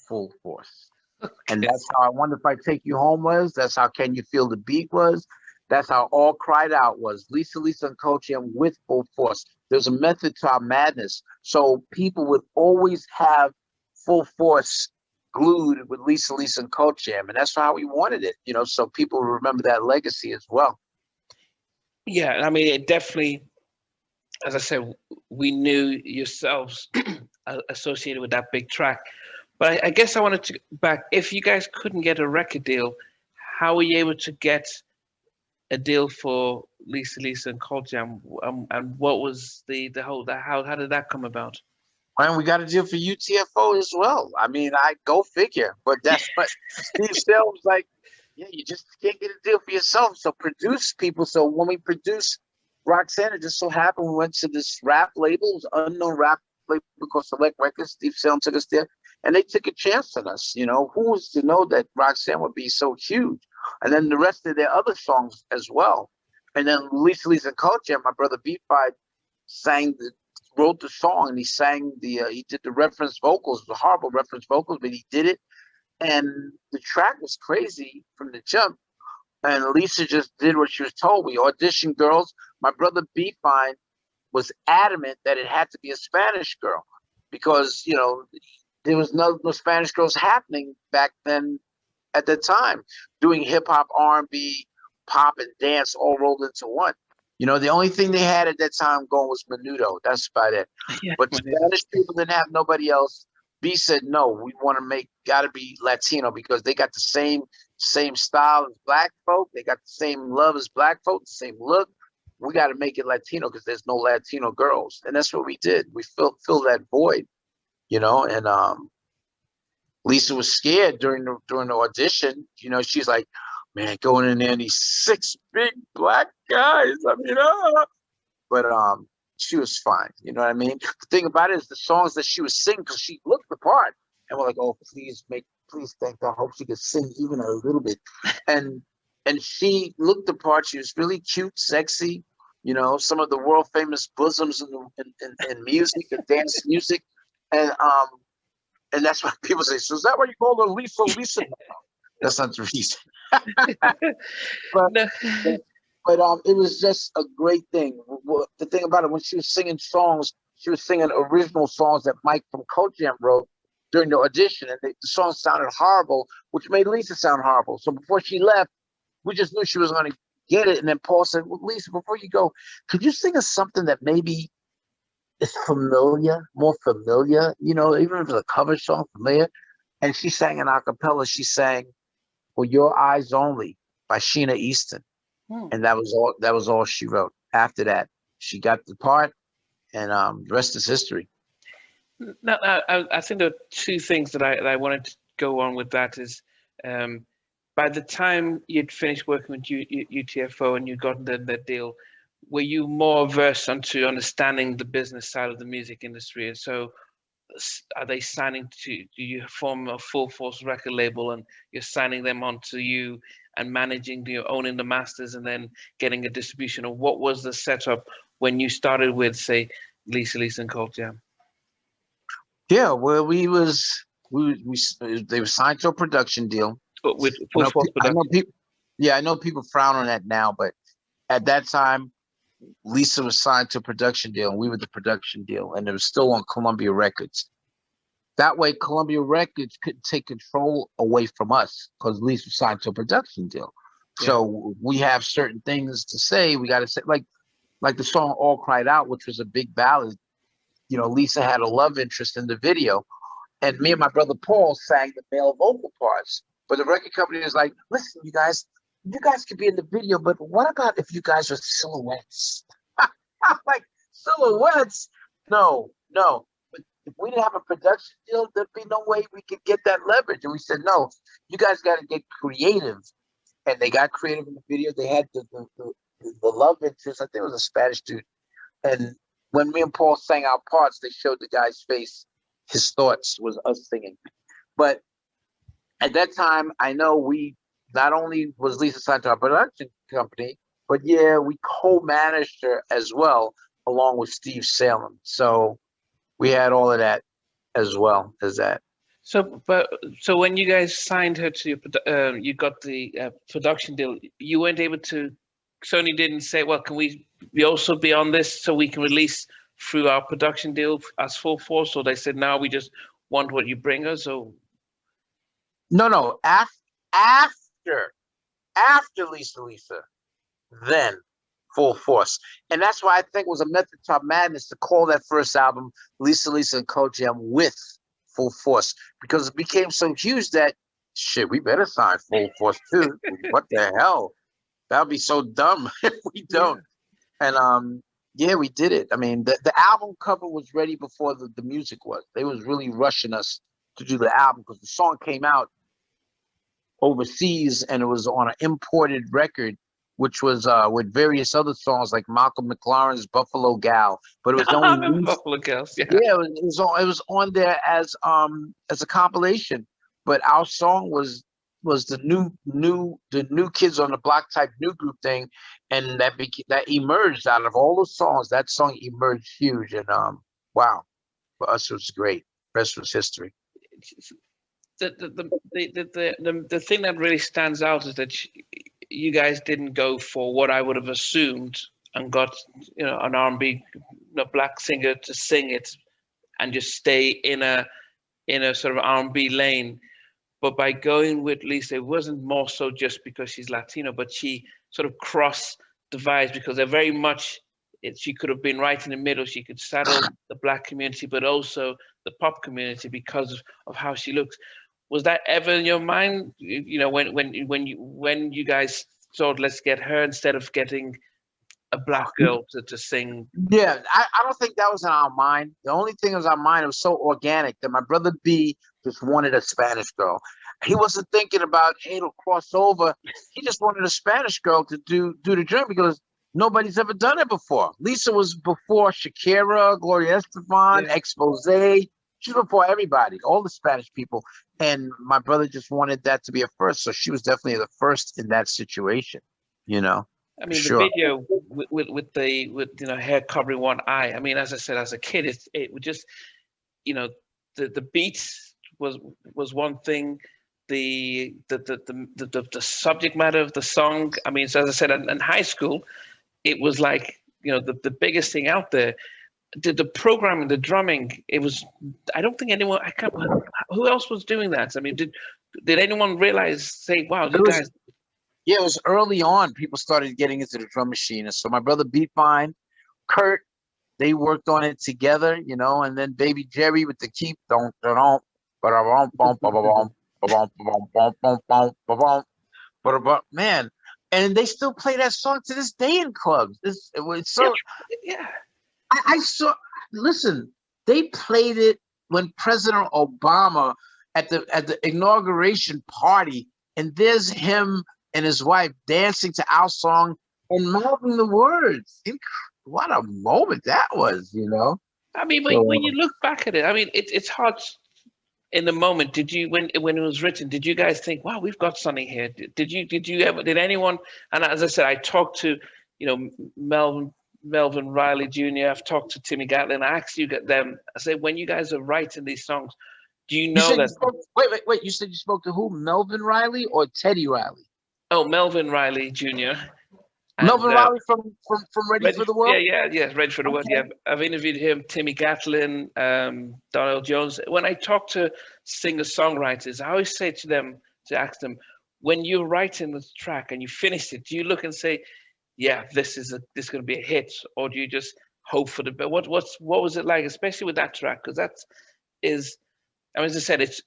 Full Force. Okay. And that's how I Wonder If I Take You Home was. That's how Can You Feel the Beat was. That's how All Cried Out was. Lisa and Cult Jam with Full Force. There's a method to our madness. So people would always have Full Force glued with Lisa and Cult Jam. And that's how we wanted it, so people remember that legacy as well. Yeah, it definitely, as I said, we knew yourselves associated with that big track. But I guess I wanted to back. If you guys couldn't get a record deal, how were you able to get a deal for Lisa and Cult Jam? And what was the whole how did that come about? And we got a deal for UTFO as well. I go figure. But that's what Steve Sale was like. Yeah, you just can't get a deal for yourself. So produce people. So when we produced Roxanne, it just so happened we went to this rap label, it was an unknown rap label called Select Records. Steve Sale took us there, and they took a chance on us. Who was to know that Roxanne would be so huge? And then the rest of their other songs as well. And then Lisa and Cult Jam, my brother B5 wrote the song, and he sang he did the reference vocals, the horrible reference vocals, but he did it. And the track was crazy from the jump. And Lisa just did what she was told. We auditioned girls. My brother B-Fine was adamant that it had to be a Spanish girl because, there was no Spanish girls happening back then at that time, doing hip hop, R&B, pop, and dance all rolled into one. The only thing they had at that time going was Menudo. That's about it. Yeah, But Spanish people didn't have nobody else. B said, no, we want to gotta be Latino because they got the same style as black folk. They got the same love as black folk, the same look. We got to make it Latino because there's no Latino girls. And that's what we did. We fill that void, and Lisa was scared during the audition. She's like, man, going in there and these six big black guys. But she was fine. You know what I mean? The thing about it is the songs that she was singing, because she looked the part, and we're like, oh, please thank God, hope she could sing even a little bit. And she looked the part. She was really cute, sexy. Some of the world famous bosoms in music, and dance music, and that's why people say, so is that why you call her Lisa? Lisa? No, that's not the reason. but, No. But it was just a great thing. The thing about it, when she was singing songs, she was singing original songs that Mike from Coach Jam wrote during the audition, and the song sounded horrible, which made Lisa sound horrible. So before she left, we just knew she was going to get it. And then Paul said, "Well, Lisa, before you go, could you sing us something that maybe is familiar, more familiar? You know, even if it's a cover song, familiar." And she sang an a cappella. She sang "For Your Eyes Only" by Sheena Easton. Hmm. And that was all. That was all she wrote. After that, she got the part, and the rest is history. Now, I think there are two things that I wanted to go on with. That is, um, by the time you'd finished working with UTFO and you got the deal, were you more versed onto understanding the business side of the music industry? And so, are they signing to? Do you form a full force record label and you're signing them onto you and managing, owning the masters and then getting a distribution? Or what was the setup when you started with, say, Lisa and Colt Jam? Yeah, well, they were signed to a production deal. But with I full know, force I know production. people. Yeah, I know people frown on that now, but at that time, Lisa was signed to a production deal, and we were the production deal, and it was still on Columbia Records. That way, Columbia Records couldn't take control away from us because Lisa was signed to a production deal. Yeah. So we have certain things to say. We got to say, like the song "All Cried Out," which was a big ballad. You know, Lisa had a love interest in the video, and me and my brother Paul sang the male vocal parts. But the record company was like, "Listen, you guys could be in the video, but what about if you guys are silhouettes?" I'm like, "Silhouettes? No, no." But if we didn't have a production deal, there'd be no way we could get that leverage. And we said, "No, you guys got to get creative." And they got creative in the video. They had the love interest. I think it was a Spanish dude. And when me and Paul sang our parts, they showed the guy's face. His thoughts was us singing. But at that time, I know we not only was Lisa signed to our production company, but yeah, we co-managed her as well, along with Steve Salem. So we had all of that as well as that. So when you guys signed her to you got the production deal, you weren't able to. Sony didn't say, "Well, can we also be on this so we can release through our production deal as full force?" Or they said, "No, we just want what you bring us." So No, no, after Lisa, then full force. And that's why I think it was a method to our madness to call that first album Lisa and Coach Jam with full force, because it became so huge that shit, we better sign full force too. What the hell? That would be so dumb if we yeah. don't. And yeah, we did it. I mean, the album cover was ready before the music was. They was really rushing us to do the album because the song came out overseas and it was on an imported record, which was with various other songs like Malcolm McLaren's Buffalo Gal, but it was I only remember Buffalo Girls. Yeah. yeah, it was on there as a compilation, but our song was the new Kids on the Block type new group thing, and that emerged out of all the songs. That song emerged huge, and wow, for us it was great. Rest was history. The thing that really stands out is that you guys didn't go for what I would have assumed and got an R&B black singer to sing it and just stay in a sort of R&B lane. But by going with Lisa, it wasn't more so just because she's Latino, but she sort of crossed divides because they're very much. She could have been right in the middle. She could saddle the black community, but also the pop community because of how she looks. Was that ever in your mind? When you guys thought, let's get her instead of getting a black girl to sing. Yeah, I don't think that was in our mind. The only thing that was in our mind, it was so organic that my brother B just wanted a Spanish girl. He wasn't thinking about, hey, it'll cross over. He just wanted a Spanish girl to do the joint because nobody's ever done it before. Lisa was before Shakira, Gloria Estefan, Yeah. Expose. She's before everybody, all the Spanish people. And my brother just wanted that to be a first. So she was definitely the first in that situation, I for mean, the sure. video with hair covering one eye. I mean, as I said, as a kid, it would just you know the beats was one thing, the subject matter of the song. I mean, so as I said, in high school, it was like, the biggest thing out there. The programming, the drumming, it was. I don't think anyone. I can't. Who else was doing that? I mean, did anyone realize? Say, wow, It you was, guys. yeah, it was early on. People started getting into the drum machine, and so my brother Beatfine, Kurt, they worked on it together, and then Baby Jerry with the keep don't man, and they still play that song to this day in clubs. It was Yeah, so. yeah. I saw. Listen, they played it when President Obama at the inauguration party, and there's him and his wife dancing to our song and mouthing the words. What a moment that was. I mean, when So you look back at it, I mean, it's hard in the moment. Did you, when it was written, did you guys think, wow, we've got something here? Did you ever, did anyone? And as I said, I talked to, Melvin Riley Jr. I've talked to Timmy Gatlin. I asked you them. I said, when you guys are writing these songs, do you you know said you that? spoke. Wait. You said you spoke to who? Melvin Riley or Teddy Riley? Oh, Melvin Riley Jr. and Melvin Riley from Ready Ready, for the yeah, World. yeah, Ready for the World. Yeah, Okay. I've interviewed him, Timmy Gatlin, Donald Jones. When I talk to singer-songwriters, I always say to them, to ask them, when you're writing the track and you finish it, do you look and say, yeah, this is going to be a hit, or do you just hope for the best? What was it like, especially with that track? Because that is, I mean, as I said, it's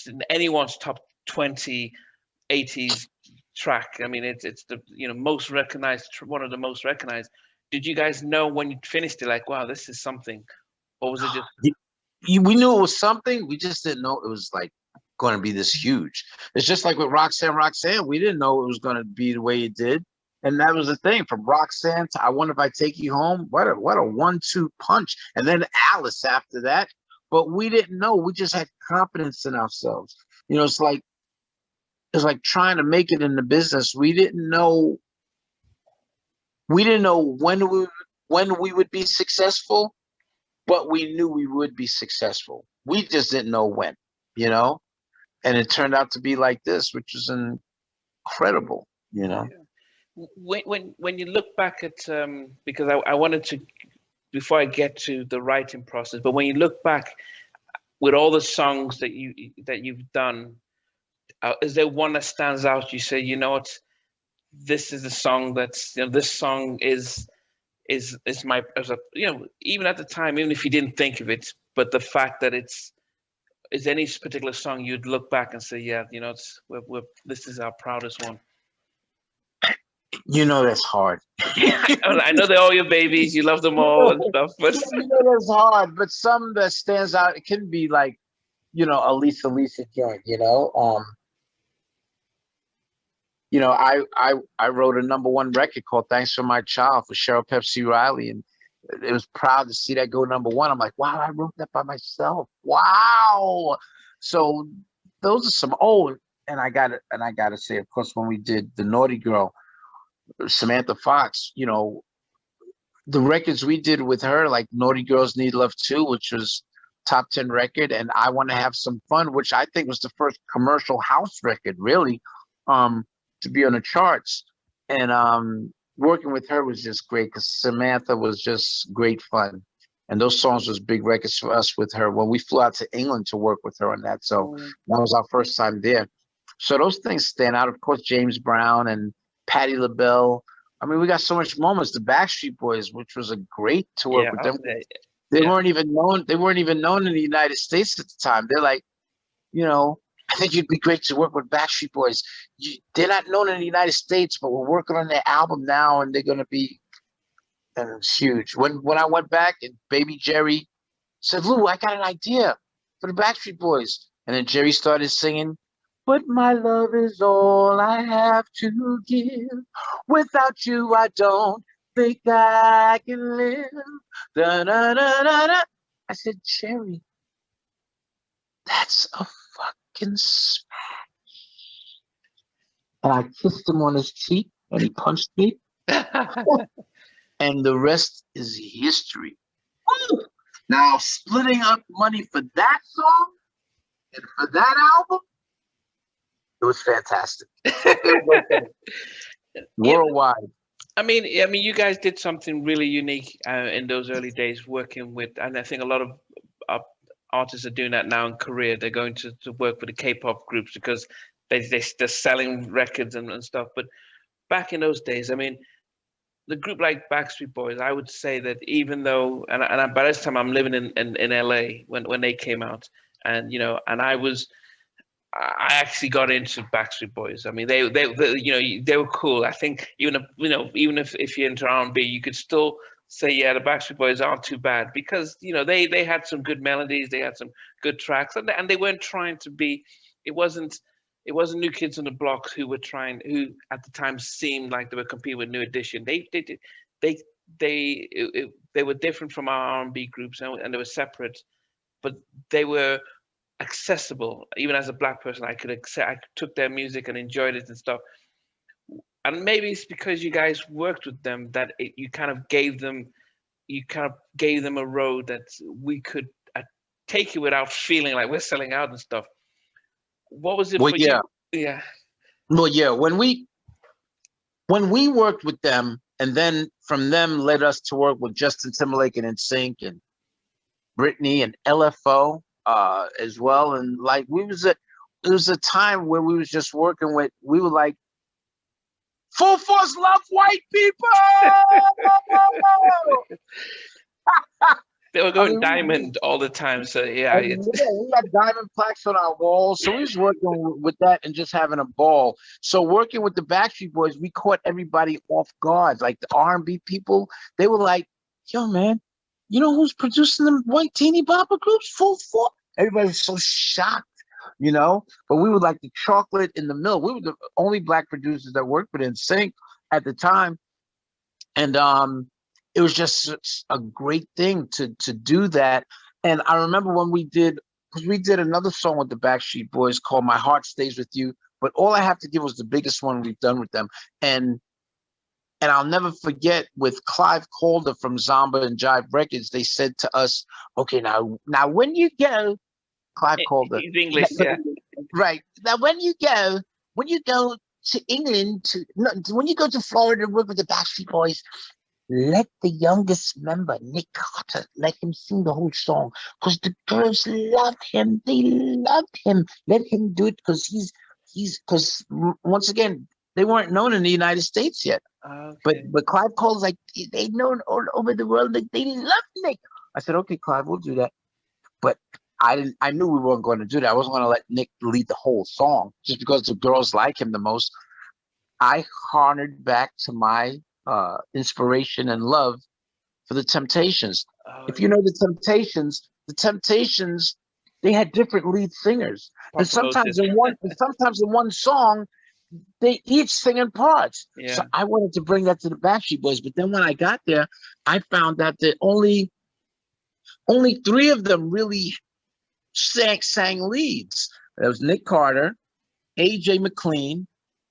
in anyone's top 20 80s track. I mean, it's the most recognized, one of the most recognized. Did you guys know when you finished it, like, wow, this is something, or was it just? We knew it was something. We just didn't know it was like going to be this huge. It's just like with Roxanne. We didn't know it was going to be the way it did, and that was the thing. From Roxanne to I Wonder If I Take You Home. What a 1-2 punch, and then Alice after that. But we didn't know. We just had confidence in ourselves. It's like trying to make it in the business. We didn't know. We didn't know when we would be successful, but we knew we would be successful. We just didn't know when, you know? And it turned out to be like this, which is incredible. When you look back at, because I wanted to, before I get to the writing process, but when you look back with all the songs that you've done, is there one that stands out? You say, you know what, this is the song that's, this song is my, as a, even at the time, even if you didn't think of it, but the fact that is any particular song you'd look back and say, yeah, this is our proudest one. That's hard. I know they're all your babies. You love them all and stuff, but That's hard. But some that stands out, it can be like, a Lisa joint, I wrote a #1 record called "Thanks for My Child" for Cheryl Pepsi Riley, and it was proud to see that go #1. I'm like, wow, I wrote that by myself. Wow. So those are some. Oh, and I gotta say, of course, when we did the Naughty Girl, Samantha Fox, the records we did with her, like Naughty Girls Need Love Too, which was top 10 record, and I Want to Have Some Fun, which I think was the first commercial house record, really, to be on the charts. And working with her was just great because Samantha was just great fun. And those songs was big records for us with her when we flew out to England to work with her on that. So that was our first time there. So those things stand out. Of course, James Brown and Patti LaBelle. I mean, we got so much moments. The Backstreet Boys, which was a great to work with them. They weren't even known. They weren't even known in the United States at the time. They're like, I think you'd be great to work with Backstreet Boys. They're not known in the United States, but we're working on their album now, and they're gonna be, and it's huge. When I went back and Baby Jerry said, "Lou, I got an idea for the Backstreet Boys," and then Jerry started singing, "But my love is all I have to give. Without you, I don't think I can live." Da, da, da, da, da. I said, "Jerry, that's a fucking smash." And I kissed him on his cheek, and he punched me. And the rest is history. Woo! Now, splitting up money for that song and for that album, It was fantastic. It was okay. Yeah, Worldwide. I mean, you guys did something really unique in those early days, working with, and I think a lot of uh, artists are doing that now in Korea. They're going to work with the K-pop groups because they're selling records and stuff. But back in those days, I mean, the group like Backstreet Boys, I would say that even though, by this time I'm living in LA when they came out, and you know, and I actually got into Backstreet Boys. I mean, they you know they were cool. I think even if you know even if you're into R&B, you could still say yeah, the Backstreet Boys aren't too bad because you know they had some good melodies, they had some good tracks, and they weren't trying to be. It wasn't it wasn't New Kids on the Block who at the time seemed like they were competing with New Edition. They they were different from our R&B groups and they were separate, but they were accessible. Even as a black person, I could accept. I took their music and enjoyed it and stuff. And maybe it's because you guys worked with them that you kind of gave them a road that we could take it without feeling like we're selling out and stuff. What was it Well, for you? yeah. Yeah. Well, yeah. When we worked with them, and then from them led us to work with Justin Timberlake and Nsync and Britney and LFO as well. And like it was a time where we was just working with, we were like, full force love white people. They were I going mean, diamond all the time. So yeah, and yeah, we had diamond plaques on our walls. So we was working with that and just having a ball. So working with the Backstreet Boys, we caught everybody off guard. Like the R&B people, they were like, yo, man, you know who's producing them white teeny bopper groups? Full force. Everybody was so shocked, you know? But we were like the chocolate in the milk. We were the only black producers that worked with Nsync at the time. And it was just a great thing to do that. And I remember when because we did another song with the Backstreet Boys called "My Heart Stays with You." But all I have to give was the biggest one we've done with them. And I'll never forget with Clive Calder from Zomba and Jive Records, they said to us, "Okay, now when you go, Clive Calder, he's English. Yeah. right now when you go to England when you go to Florida to work with the Backstreet Boys." Let the youngest member, Nick Carter, let him sing the whole song because the girls love him. They love him. Let him do it because because once again, they weren't known in the United States yet. Okay. But Clive Cole's like, they known all over the world. Like, they love Nick. I said, okay, Clive, we'll do that. But I knew we weren't going to do that. I wasn't going to let Nick lead the whole song just because the girls like him the most. I harned back to my inspiration and love for the Temptations. Oh, If you know the Temptations, they had different lead singers, and sometimes in one song, they each sing in parts. So yeah. I wanted to bring that to the Backstreet Boys, but then when I got there, I found that the only three of them really sang leads. There was Nick Carter, AJ McLean,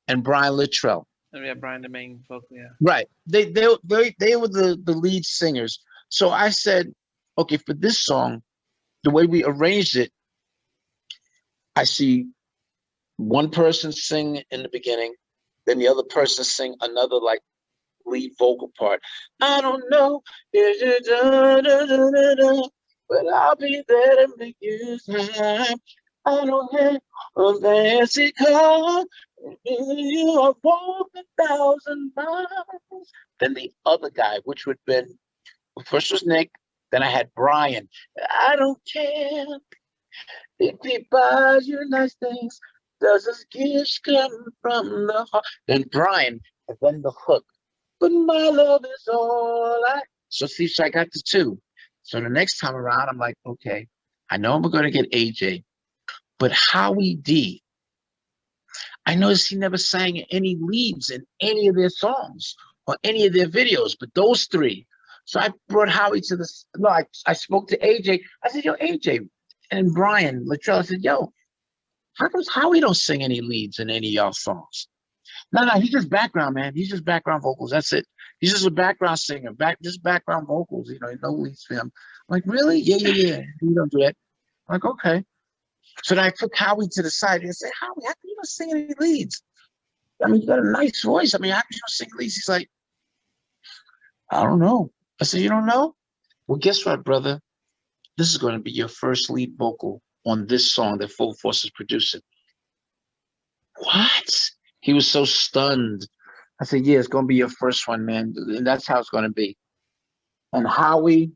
and Brian Littrell. Oh, yeah, Brian, the main vocal. Yeah. Right. They were the lead singers. So I said, okay, for this song, the way we arranged it, I see one person sing in the beginning, then the other person sing another like lead vocal part. I don't know, but I'll be there to make you time. I don't have a fancy car. You have walked 1,000 miles. Then the other guy, which would have been, first was Nick, then I had Brian. I don't care if he buys you nice things. Does his gifts come from the heart? Then Brian, and then the hook. But my love is all I. So see, so I got the two. So the next time around, I'm like, okay, I know I'm going to get AJ, but Howie D, I noticed he never sang any leads in any of their songs or any of their videos, but those three. So I brought Howie to the, no, I spoke to AJ. I said, yo, AJ, and Brian Littrell, I said, yo, how comes Howie don't sing any leads in any of y'all songs? No, he's just background, man. He's just background vocals. That's it. He's just a background singer, just background vocals, no leads for him. I'm like, really? Yeah. You don't do that. I'm like, okay. So then I took Howie to the side and said, Howie, how come you don't sing any leads? I mean, you got a nice voice. I mean, how come you don't sing leads? He's like, I don't know. I said, you don't know? Well, guess what, brother? This is going to be your first lead vocal on this song that Full Force is producing. What? He was so stunned. I said, yeah, it's going to be your first one, man. And that's how it's going to be. And Howie,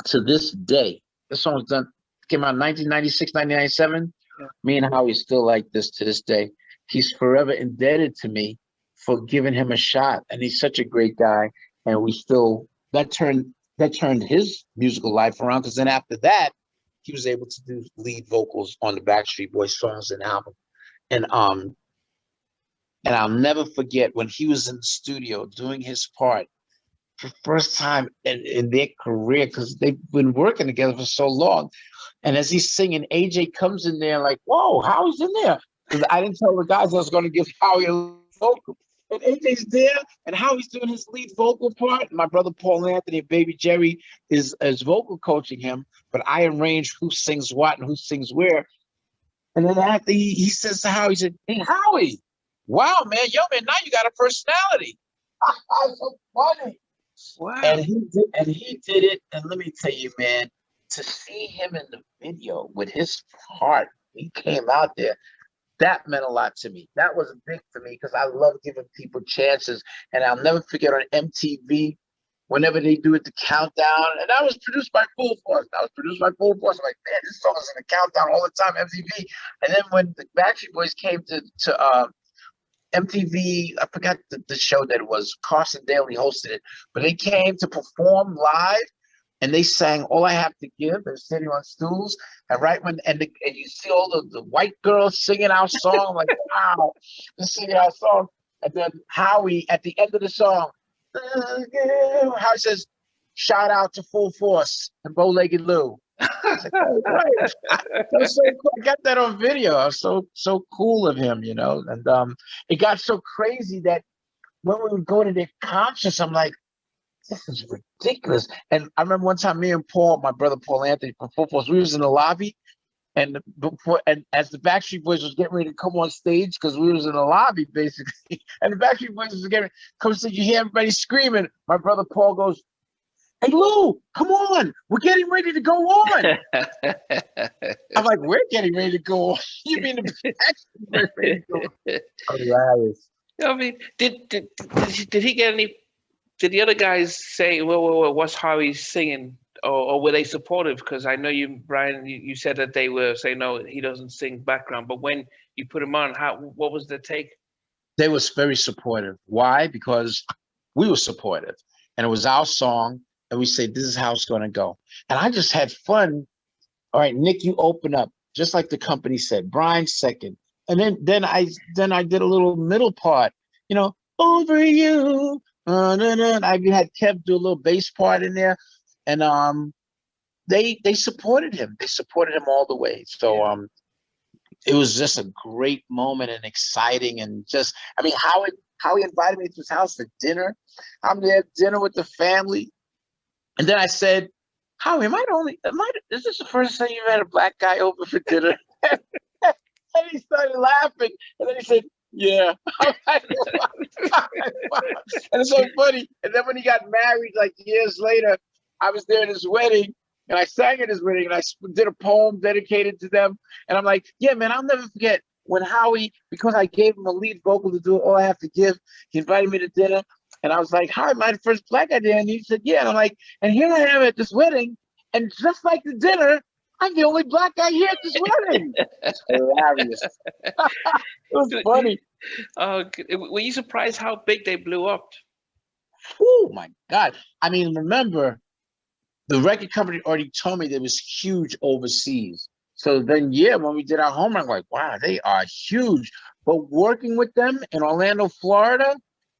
to this day, this song was done, came out in 1996, 1997. Yeah. Me and Howie still like this to this day. He's forever indebted to me for giving him a shot. And he's such a great guy. And we still, that turned his musical life around, because then after that, he was able to do lead vocals on the Backstreet Boys songs and album. And I'll never forget when he was in the studio doing his part for the first time in their career, because they've been working together for so long. And as he's singing, AJ comes in there like, whoa, Howie's in there. Because I didn't tell the guys I was going to give Howie a vocal. And AJ's there, and Howie's doing his lead vocal part. My brother Paul Anthony and baby Jerry is vocal coaching him, but I arrange who sings what and who sings where. And then after he says to Howie, he said, hey, Howie, wow, man, man, now you got a personality. That's so funny. Wow. And he did it. And let me tell you, man, to see him in the video with his heart, he came out there. That meant a lot to me. That was big for me, because I love giving people chances. And I'll never forget on MTV, whenever they do it, the countdown. And that was produced by Full Force. I'm like, man, this song is in the countdown all the time, MTV. And then when the Backstreet Boys came to MTV, I forgot the show that it was. Carson Daly hosted it. But they came to perform live. And they sang All I Have to Give. They're sitting on stools. And right when, and you see all the white girls singing our song, like, wow, they're singing our song. And then Howie, at the end of the song, Howie says, shout out to Full Force and Bow-Legged Lou. Like, oh, right. That was so cool. I got that on video. I was so cool of him, you know. And it got so crazy that when we would go to their concerts, I'm like, this is ridiculous. And I remember one time, me and Paul, my brother Paul Anthony from Full Force, we was in the lobby, and as the Backstreet Boys was getting ready to come on stage, because we was in the lobby basically, and the Backstreet Boys was getting come to, you hear everybody screaming. My brother Paul goes, "Hey Lou, come on, we're getting ready to go on." I'm like, "We're getting ready to go on? You mean the Backstreet Boys ready to go on?" Hilarious. I mean, did he get any? Did the other guys say, well, what's Howie's singing? Or were they supportive? Because I know you, Brian, you said that they were saying, no, he doesn't sing background. But when you put him on, what was the take? They was very supportive. Why? Because we were supportive. And it was our song. And we say, this is how it's going to go. And I just had fun. All right, Nick, you open up. Just like the company said. Brian second. And then I did a little middle part. You know, over you. I even had Kev do a little bass part in there, and they supported him. They supported him all the way. So it was just a great moment and exciting, and just, I mean, Howie invited me to his house for dinner. I'm there at dinner with the family, and then I said, Howie, is this the first time you've had a black guy over for dinner? And he started laughing, and then he said, yeah. And it's so funny. And then when he got married, like years later, I was there at his wedding, and I sang at his wedding, and I did a poem dedicated to them. And I'm like, yeah, man, I'll never forget when Howie, because I gave him a lead vocal to do All I Have to Give, he invited me to dinner. And I was like, Howie, am I the first black guy there? And he said, yeah. And I'm like, and here I am at this wedding, and just like the dinner, I'm the only black guy here at this wedding. It's hilarious. It was funny. Were you surprised how big they blew up? Oh my God. I mean, remember, the record company already told me they was huge overseas. So then, yeah, when we did our homework, I'm like, wow, they are huge. But working with them in Orlando, Florida,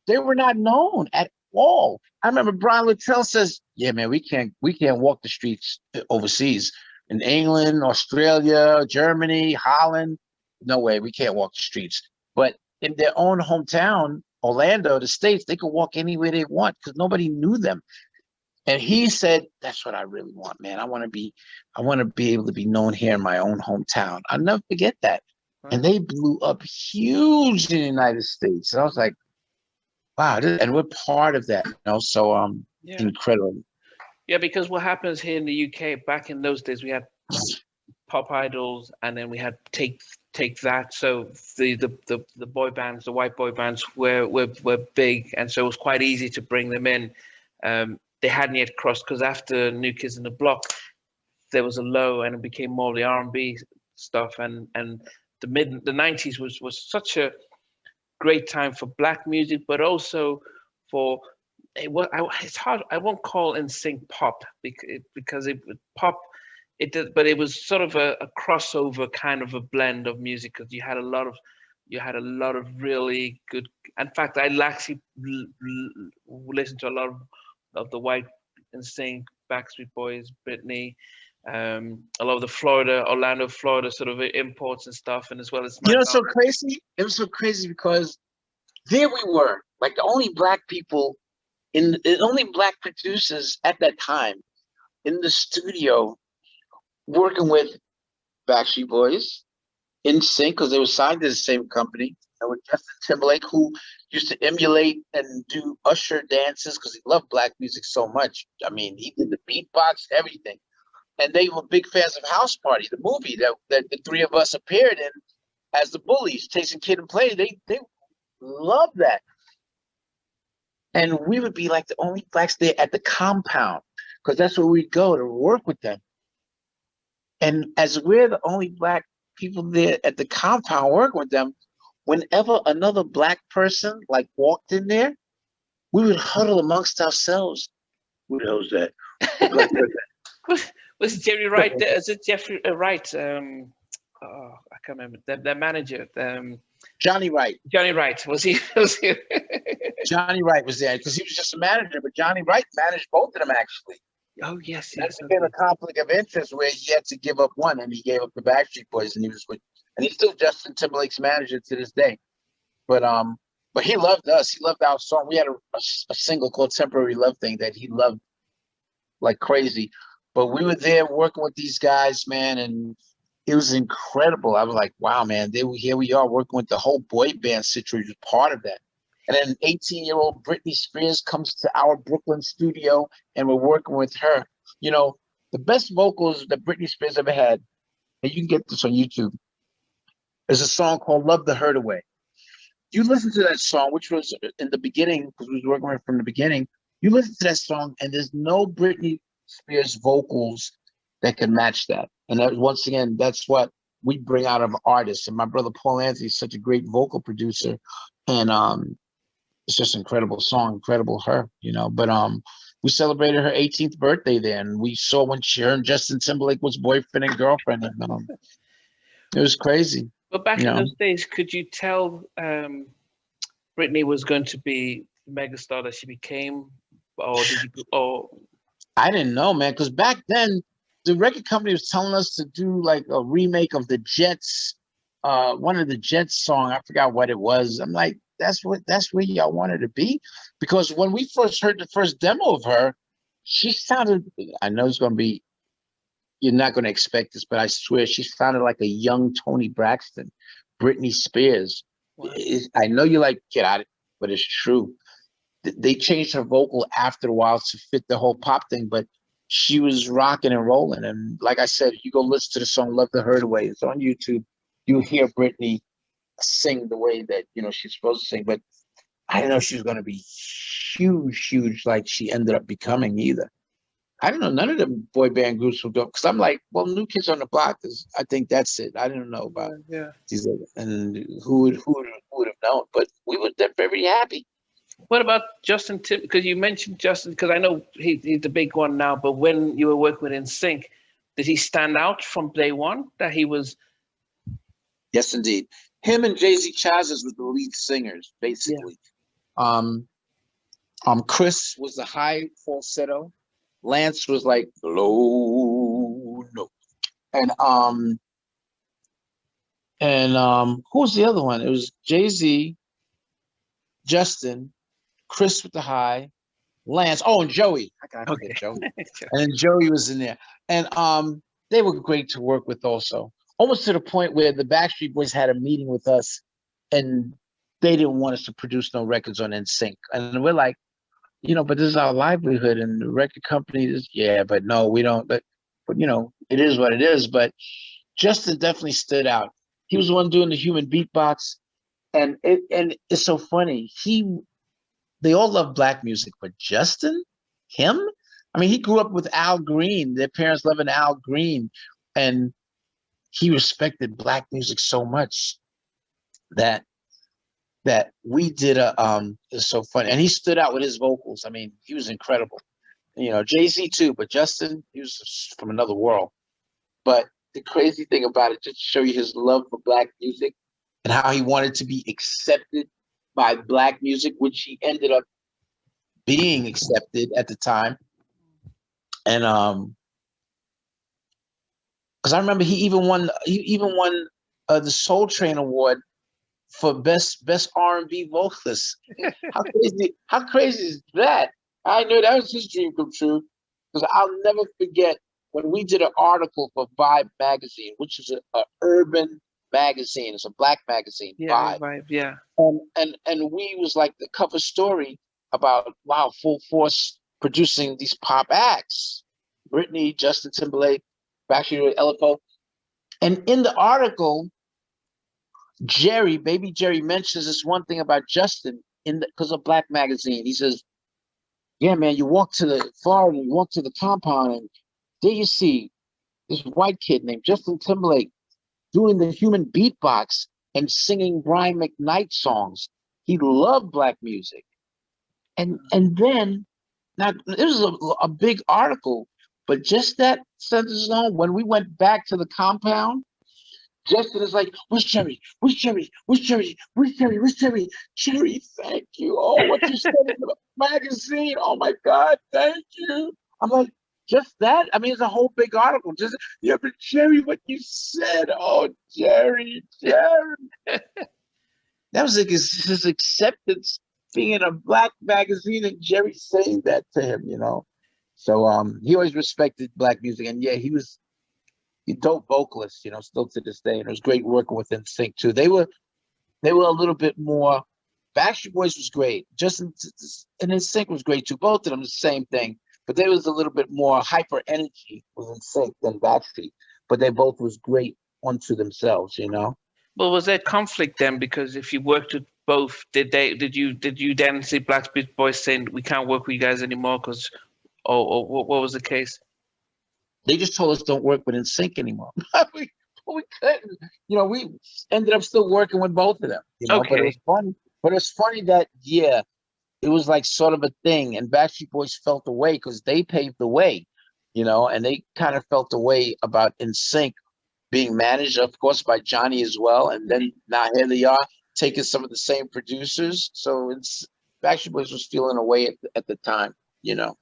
they were not known at all. I remember Brian Littell says, yeah, man, we can't walk the streets overseas. In England, Australia, Germany, Holland, no way, we can't walk the streets. But in their own hometown, Orlando, the States, they could walk anywhere they want because nobody knew them. And he said, that's what I really want, man. I want to be able to be known here in my own hometown. I'll never forget that. And they blew up huge in the United States. And I was like, wow, and we're part of that, So Yeah. incredible. Yeah, because what happens here in the UK back in those days, we had pop idols, and then we had take that. So the boy bands, the white boy bands, were big, and so it was quite easy to bring them in. They hadn't yet crossed, because after New Kids in the Block, there was a low, and it became more the R&B stuff, and the 90s was such a great time for black music, but also for it's hard. I won't call Nsync pop because it pop. It did, but it was sort of a crossover kind of a blend of music, because you had a lot of really good. In fact, I actually listened to a lot of the white Nsync, Backstreet Boys, Britney, a lot of the Orlando, Florida sort of imports and stuff, and as well as You know, so crazy. It was so crazy because there we were, like the only black people the only black producers at that time in the studio working with Backstreet Boys, Nsync, because they were signed to the same company, and with Justin Timberlake, who used to emulate and do Usher dances because he loved black music so much. I mean, he did the beatbox, everything. And they were big fans of House Party, the movie that the three of us appeared in as the Bullies, chasing Kid and Play. They loved that. And we would be like the only blacks there at the compound, because that's where we'd go to work with them. And as we're the only black people there at the compound working with them, whenever another black person like walked in there, we would huddle amongst ourselves. Who knows that? Was Jerry Wright there? Is it Jeffrey Wright? Oh, I can't remember. The manager. Johnny Wright. Johnny Wright. Was he? Was he? Johnny Wright was there because he was just a manager, but Johnny Wright managed both of them actually. Oh yes, That yes. became a conflict of interest where he had to give up one, and he gave up the Backstreet Boys, and he's still Justin Timberlake's manager to this day. But he loved us. He loved our song. We had a single called "Temporary Love Thing" that he loved like crazy. But we were there working with these guys, man, and it was incredible. I was like, wow, man, here we are working with the whole boy band situation, part of that. And then 18-year-old Britney Spears comes to our Brooklyn studio, and we're working with her. You know, the best vocals that Britney Spears ever had, and you can get this on YouTube, is a song called Love the Hurt Away. You listen to that song, which was in the beginning, because we was working with it from the beginning. You listen to that song, and there's no Britney Spears vocals that can match that. And that, once again, that's what we bring out of artists. And my brother Paul Anthony is such a great vocal producer, and it's just an incredible song, incredible her, But we celebrated her 18th birthday there, and we saw when her and Justin Timberlake was boyfriend and girlfriend, and it was crazy. But back in those days, could you tell Britney was going to be the megastar that she became, or did you? Or I didn't know, man, because back then the record company was telling us to do like a remake of the Jets, one of the Jets song. I forgot what it was. I'm like, that's where y'all wanted to be, because when we first heard the first demo of her, she sounded. I know it's gonna be. You're not gonna expect this, but I swear she sounded like a young Toni Braxton, Britney Spears. Wow. I know you like get out of it, but it's true. They changed her vocal after a while to fit the whole pop thing, but she was rocking and rolling. And like I said, you go listen to the song Love the Hurt Away. It's on YouTube. You hear Britney sing the way that she's supposed to sing. But I didn't know she was going to be huge like she ended up becoming either. I don't know. None of the boy band groups will go, because I'm like, well, New Kids on the Block is. I think that's it. I didn't know about these other, and who would have known? But we were very happy. What about Justin Tim? Because you mentioned Justin, because I know he's the big one now. But when you were working with Nsync, did he stand out from day one? That he was. Yes, indeed. Him and Jay-Z Chazes were the lead singers, basically. Yeah. Chris was the high falsetto. Lance was like low note. And who was the other one? It was Jay-Z, Justin, Chris with the high, Lance. Oh, and Joey. How can I forget Okay. Joey? And then Joey was in there. And they were great to work with also. Almost to the point where the Backstreet Boys had a meeting with us and they didn't want us to produce no records on NSYNC. And we're like, but this is our livelihood and the record company is, yeah, but no, we don't. But it is what it is. But Justin definitely stood out. He was the one doing the human beatbox. And it's so funny. They all love black music, but Justin, him? I mean, he grew up with Al Green, their parents loving Al Green. And he respected black music so much that we did it's so funny. And he stood out with his vocals. I mean, he was incredible. Jay-Z too, but Justin, he was from another world. But the crazy thing about it, just to show you his love for black music and how he wanted to be accepted by black music, which he ended up being accepted at the time. And because I remember he even won the Soul Train Award for best R&B vocalist. How crazy is that? I knew that was his dream come true, because I'll never forget when we did an article for Vibe magazine, which is a urban magazine. It's a black magazine, Yeah, Vibe. Vibe, yeah. And we was like the cover story about, wow, Full Force producing these pop acts, Britney, Justin Timberlake, Backstreet LFO. And in the article, Baby Jerry mentions this one thing about Justin because of Black magazine. He says, yeah, man, you walk to the Florida, you walk to the compound, and there you see this white kid named Justin Timberlake doing the human beatbox and singing Brian McKnight songs. He loved black music. And then, now, it was a big article, but just that sentence alone, when we went back to the compound, Justin is like, where's Jerry? Where's Jerry? Where's Jerry? Where's Jerry? Where's Jerry? Jerry, thank you. Oh, what you said in the magazine. Oh my God, thank you. I'm like, just that? I mean, it's a whole big article. Yeah, but Jerry, what you said. Oh, Jerry. That was like his acceptance being in a black magazine and Jerry saying that to him, So he always respected black music. And yeah, he was a dope vocalist, still to this day. And it was great working with NSYNC too. They were a little bit more. Backstreet Boys was great. Justin and NSYNC was great too. Both of them the same thing, but they was a little bit more hyper energy with NSYNC than Backstreet. But they both was great unto themselves, Well, was there conflict then? Because if you worked with both, did you then see Backstreet Boys saying we can't work with you guys anymore because, or what was the case? They just told us don't work with NSYNC anymore. we couldn't. We ended up still working with both of them. Okay. But it was funny. But it's funny that it was like sort of a thing, and Backstreet Boys felt the way because they paved the way, and they kind of felt the way about NSYNC being managed, of course, by Johnny as well. And then now here they are taking some of the same producers. So Backstreet Boys was feeling a way at the time, Yeah,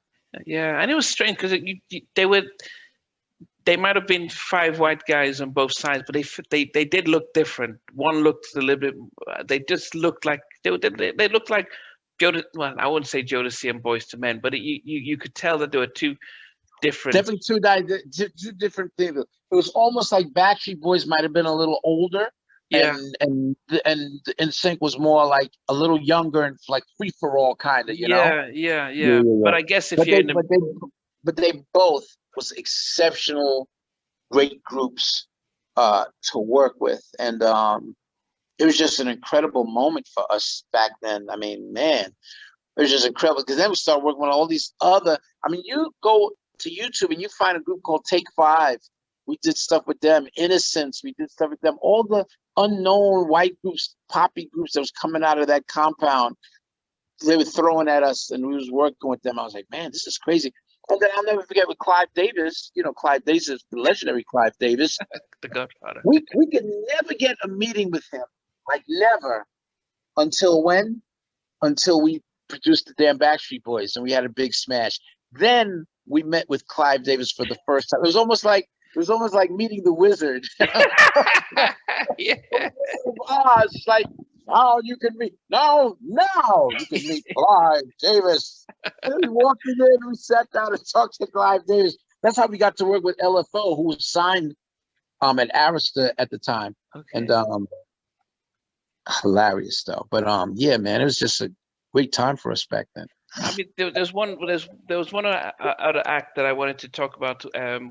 and it was strange because they might have been five white guys on both sides, but they did look different. One looked a little bit. They just looked like they looked like Well, I wouldn't say Jodeci and Boys to Men, but you could tell that there were two different. Definitely two different things. It was almost like Backstreet Boys might have been a little older. Yeah. And NSYNC was more like a little younger and like free for all kind of, Yeah. But I guess if but they both was exceptional, great groups to work with, and it was just an incredible moment for us back then. I mean, man, it was just incredible because then we started working with all these other. I mean, you go to YouTube and you find a group called Take Five. We did stuff with them. Innocence, we did stuff with them. All the unknown white groups, poppy groups that was coming out of that compound, they were throwing at us, and we was working with them. I was like, man, this is crazy. And then I'll never forget with Clive Davis. Clive Davis, the legendary Clive Davis. The Godfather. We could never get a meeting with him, like never, until when? Until we produced the damn Backstreet Boys, and we had a big smash. Then we met with Clive Davis for the first time. It was almost like meeting the wizard. Yeah. It's like, now you can meet Clive Davis. And we walked in there and we sat down and talked to Clive Davis. That's how we got to work with LFO, who was signed at Arista at the time. Okay. And hilarious though. But yeah, man, it was just a great time for us back then. I mean, there was one other act that I wanted to talk about,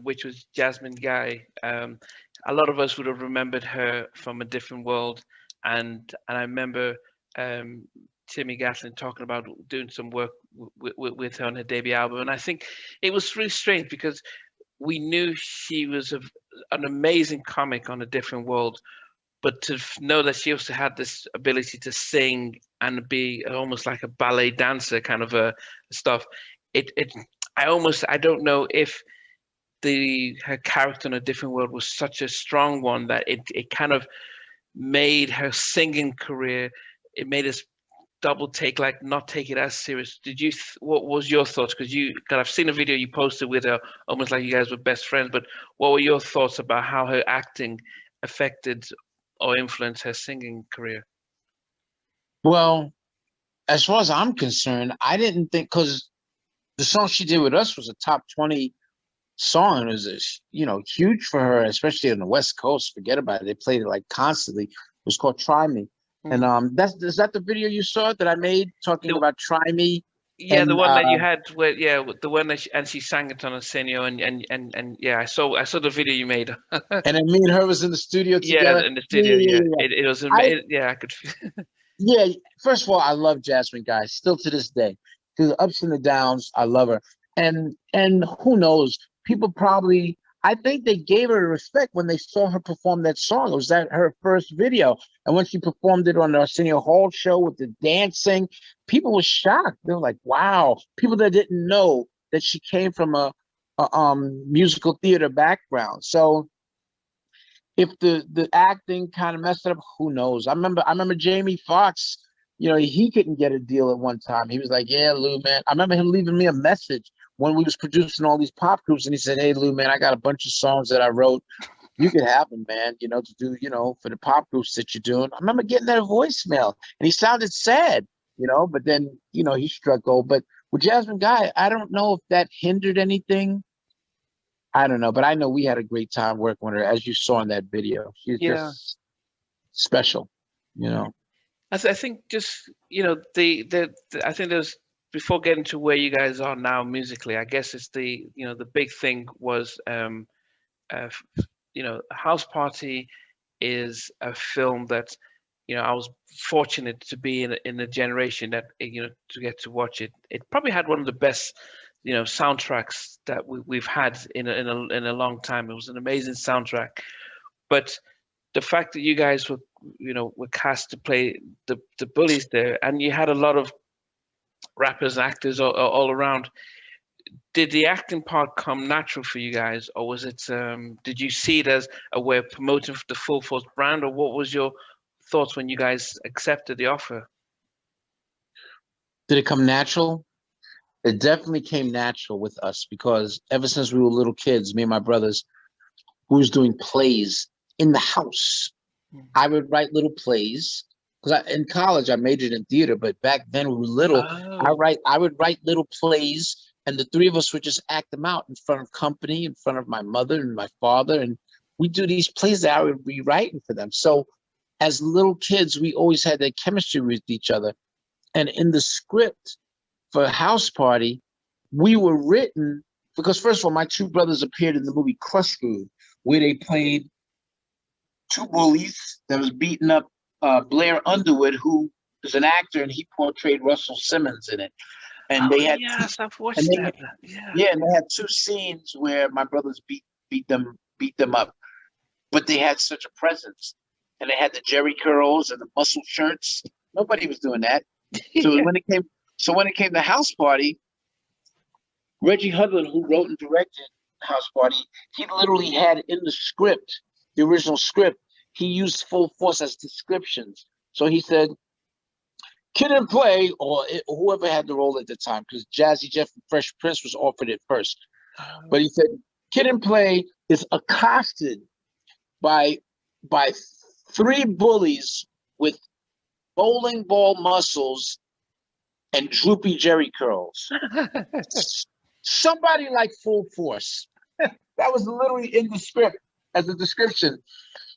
which was Jasmine Guy. A lot of us would have remembered her from A Different World, and I remember Timmy Gatlin talking about doing some work with her on her debut album, and I think it was really strange because we knew she was an amazing comic on A Different World, but to know that she also had this ability to sing and be almost like a ballet dancer kind of a stuff, it I don't know if her character in A Different World was such a strong one that it kind of made her singing career, it made us double take, like not take it as serious. What was your thoughts? Because I've seen a video you posted with her, almost like you guys were best friends, but what were your thoughts about how her acting affected or influenced her singing career? Well, as far as I'm concerned, I didn't think, because the song she did with us was a top 20 song. It was, huge for her, especially on the West Coast. Forget about it. They played it like constantly. It was called Try Me. And is that the video you saw that I made talking about Try Me? Yeah, the And one that you had where, yeah, the one that she sang it on Arsenio, and yeah, I saw the video you made. and then me and her was in the studio Yeah, together. in the Yeah, studio. yeah, Yeah, yeah. it was I amazing. Yeah, I could. Yeah, first of all, I love Jasmine Guy still to this day. Through the ups and the downs, I love her. And who knows? People probably, I think they gave her respect when they saw her perform that song. It was that her first video, and when she performed it on the Arsenio Hall show with the dancing, people were shocked. They were like, "Wow!" People that didn't know that she came from a musical theater background. So if the acting kind of messed it up, who knows? I remember Jamie Foxx, he couldn't get a deal at one time. He was like, "Yeah, Lou, man." I remember him leaving me a message when we was producing all these pop groups, and he said, "Hey, Lou, man, I got a bunch of songs that I wrote. You could have them, man, to do, for the pop groups that you're doing." I remember getting that voicemail, and he sounded sad, but then, he struck gold. But with Jasmine Guy, I don't know if that hindered anything. I don't know, but I know we had a great time working with her, as you saw in that video. She's Yeah, just special, you know. I think just I think there's, before getting to where you guys are now musically, I guess it's the big thing was uh, House Party is a film that I was fortunate to be in a generation that to get to watch it. It probably had one of the best soundtracks that we've had in a long time. It was an amazing soundtrack, but the fact that you guys were cast to play the bullies there, and you had a lot of rappers and actors all around, did the acting part come natural for you guys, or was it did you see it as a way of promoting the Full Force brand, or what was your thoughts when you guys accepted the offer? Did it come natural? It definitely came natural with us because ever since we were little kids, me and my brothers, we was doing plays in the house. I would write little plays because in college I majored in theater, but back then we were little. Oh, I would write little plays, and the three of us would just act them out in front of company, in front of my mother and my father, and we do these plays that I would be writing for them. So as little kids, we always had that chemistry with each other. And in the script for House Party, we were written because first of all, my two brothers appeared in the movie Crush Groove, where they played two bullies that was beating up Blair Underwood, who is an actor, and he portrayed Russell Simmons in it. And oh they had yes, I've and watched they that. Yeah. yeah, and they had two scenes where my brothers beat them up, but they had such a presence, and they had the Jerry curls and the muscle shirts. Nobody was doing that. So Yeah. when it came to House Party, Reggie Hudlin, who wrote and directed House Party, he literally had in the script, the original script, he used Full Force as descriptions. So he said, Kid and Play, or whoever had the role at the time, because Jazzy Jeff and Fresh Prince was offered it first. But he said, Kid and Play is accosted by by three bullies with bowling ball muscles and droopy Jerry curls. Somebody like full force. That was literally in the script as a description.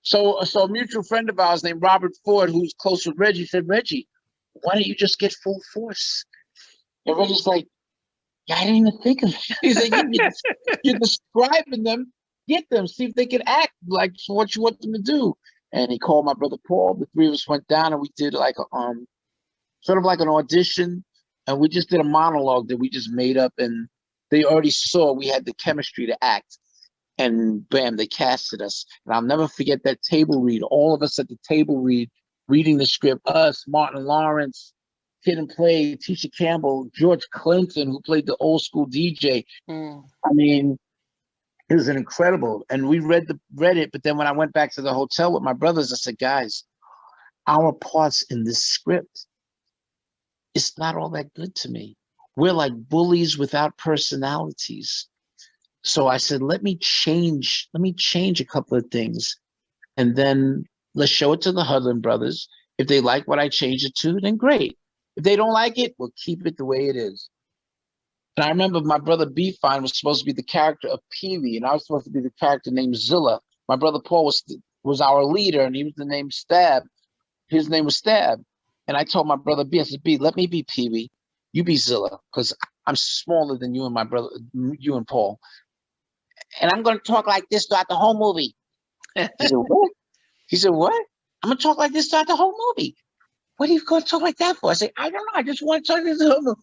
So a mutual friend of ours named Robert Ford, who's close with Reggie, said, Reggie, why don't you just get full force? And Reggie's like, yeah, I didn't even think of it. He said, you're describing them, get them, see if they can act like what you want them to do. And he called my brother Paul. The three of us went down and we did like a sort of like an audition, and we just did a monologue that we just made up, and they already saw we had the chemistry to act. And bam, they casted us. And I'll never forget that table read. All of us at the table read, reading the script. Us, Martin Lawrence, Kid and Play, Tisha Campbell, George Clinton, who played the old school DJ. I mean, it was an incredible. And we read it, but then when I went back to the hotel with my brothers, I said, guys, our parts in this script, it's not all that good to me. We're like bullies without personalities. So I said, let me change a couple of things, and then let's show it to the Hudlin brothers. If they like what I changed it to, then great. If they don't like it, we'll keep it the way it is. And I remember my brother B-Fine was supposed to be the character of Pee-wee, and I was supposed to be the character named Zilla. My brother Paul was our leader, and he was the name Stab. His name was Stab. And I told my brother B, I said, B, let me be Pee-wee. You be Zilla, because I'm smaller than you and my brother, you and Paul. And I'm going to talk like this throughout the whole movie. He said, what? He said, what? I'm going to talk like this throughout the whole movie. What are you going to talk like that for? I said, I don't know. I just want to talk like this the whole movie.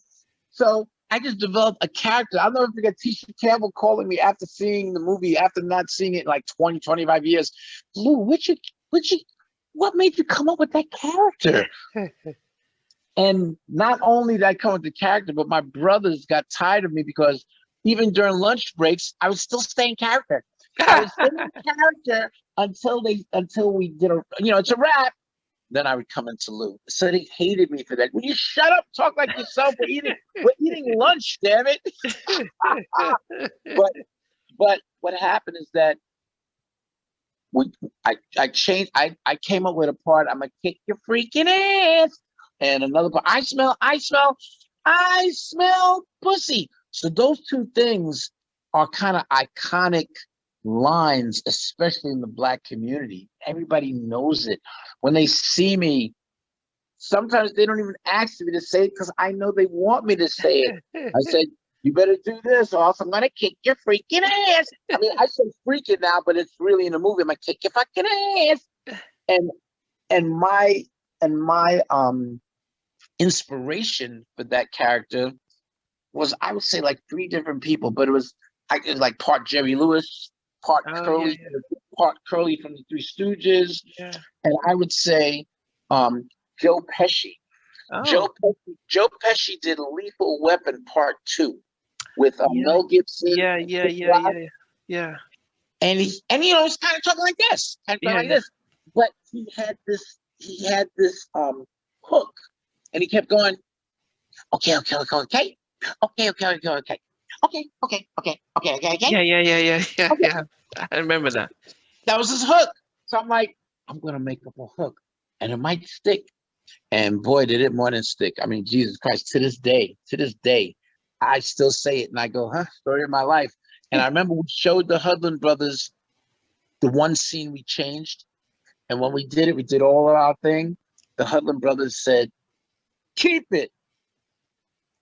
So I just developed a character. I'll never forget Tisha Campbell calling me after seeing the movie, after not seeing it in like 20, 25 years. Lou, what made you come up with that character? And not only did I come with the character, but my brothers got tired of me because even during lunch breaks, I was still staying character. I was staying character until we did it's a wrap. Then I would come into Lou. So they hated me for that. Will you shut up? Talk like yourself. We're eating lunch, damn it. but what happened is that I changed. I came up with a part. I'm gonna kick your freaking ass, and another part. I smell pussy. So those two things are kind of iconic lines, especially in the Black community. Everybody knows it. When they see me, sometimes they don't even ask me to say it because I know they want me to say it. I said, you better do this or else I'm going to kick your freaking ass. I mean, I say freaking now, but it's really in the movie. I'm going to kick your fucking ass. And my inspiration for that character was, I would say, like 3 different people, but it was like part Jerry Lewis, part Curly, part Curly from the Three Stooges, and I would say Joe Pesci. Joe Pesci did Lethal Weapon Part 2 with Mel Gibson. Yeah. And he's kind of talking like this, this, but he had this hook, and he kept going, okay. Yeah. I remember that. That was his hook. So I'm like, I'm gonna make up a hook, and it might stick. And boy, did it more than stick. I mean, Jesus Christ, to this day, I still say it, and I go, story of my life. And I remember we showed the Hudlin brothers the one scene we changed, and when we did it, we did all of our thing. The Hudlin brothers said, keep it.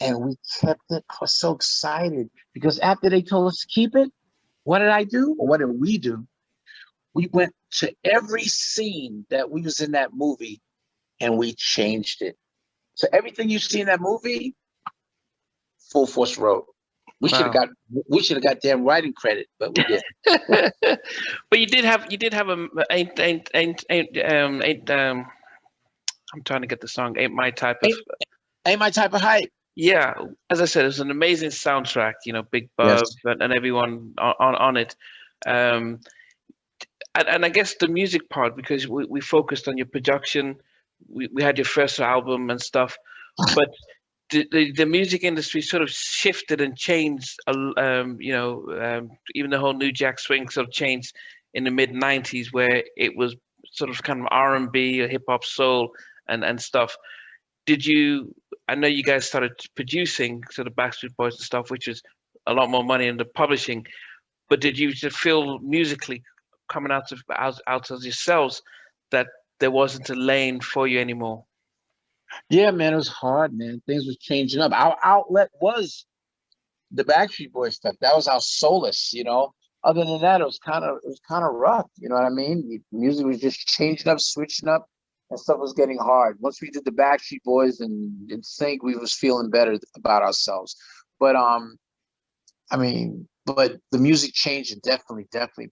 And we kept it. I was so excited because after they told us to keep it, what did I do? Or what did we do? We went to every scene that we was in that movie and we changed it. So everything you see in that movie, Full Force wrote. We should have got damn writing credit, but we did. But you did have I'm trying to get the song. Ain't my type of hype. Yeah, as I said, it was an amazing soundtrack. Big Bub and everyone on it. And I guess the music part, because we focused on your production, we had your first album and stuff, but the music industry sort of shifted and changed. Even the whole New Jack Swing sort of changed in the mid-90s, where it was sort of kind of R&B or hip hop soul and stuff. did you? I know you guys started producing sort of Backstreet Boys and stuff, which is a lot more money in the publishing. But did you just feel musically coming out of yourselves that there wasn't a lane for you anymore? Yeah, man, it was hard, man. Things were changing up. Our outlet was the Backstreet Boys stuff. That was our solace, you know. Other than that, it was kind of rough. You know what I mean? Music was just changing up, switching up, and stuff was getting hard. Once we did the Backstreet Boys and in sync, we was feeling better about ourselves. But I mean, but the music change definitely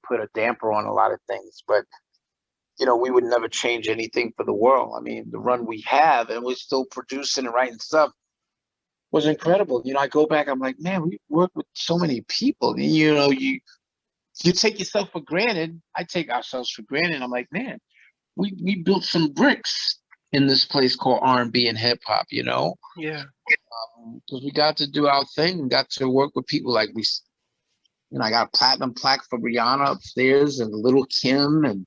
put a damper on a lot of things. But you know, we would never change anything for the world. I mean, the run we have, and we're still producing and writing stuff was incredible. You know, I go back, I'm like, man, we work with so many people. And, you know, you take yourself for granted. I take ourselves for granted. I'm like, man, we built some bricks in this place called R&B and hip hop. You know, Yeah. because we got to do our thing. We got to work with people like we. You know, I got a platinum plaque for Rihanna upstairs and Little Kim and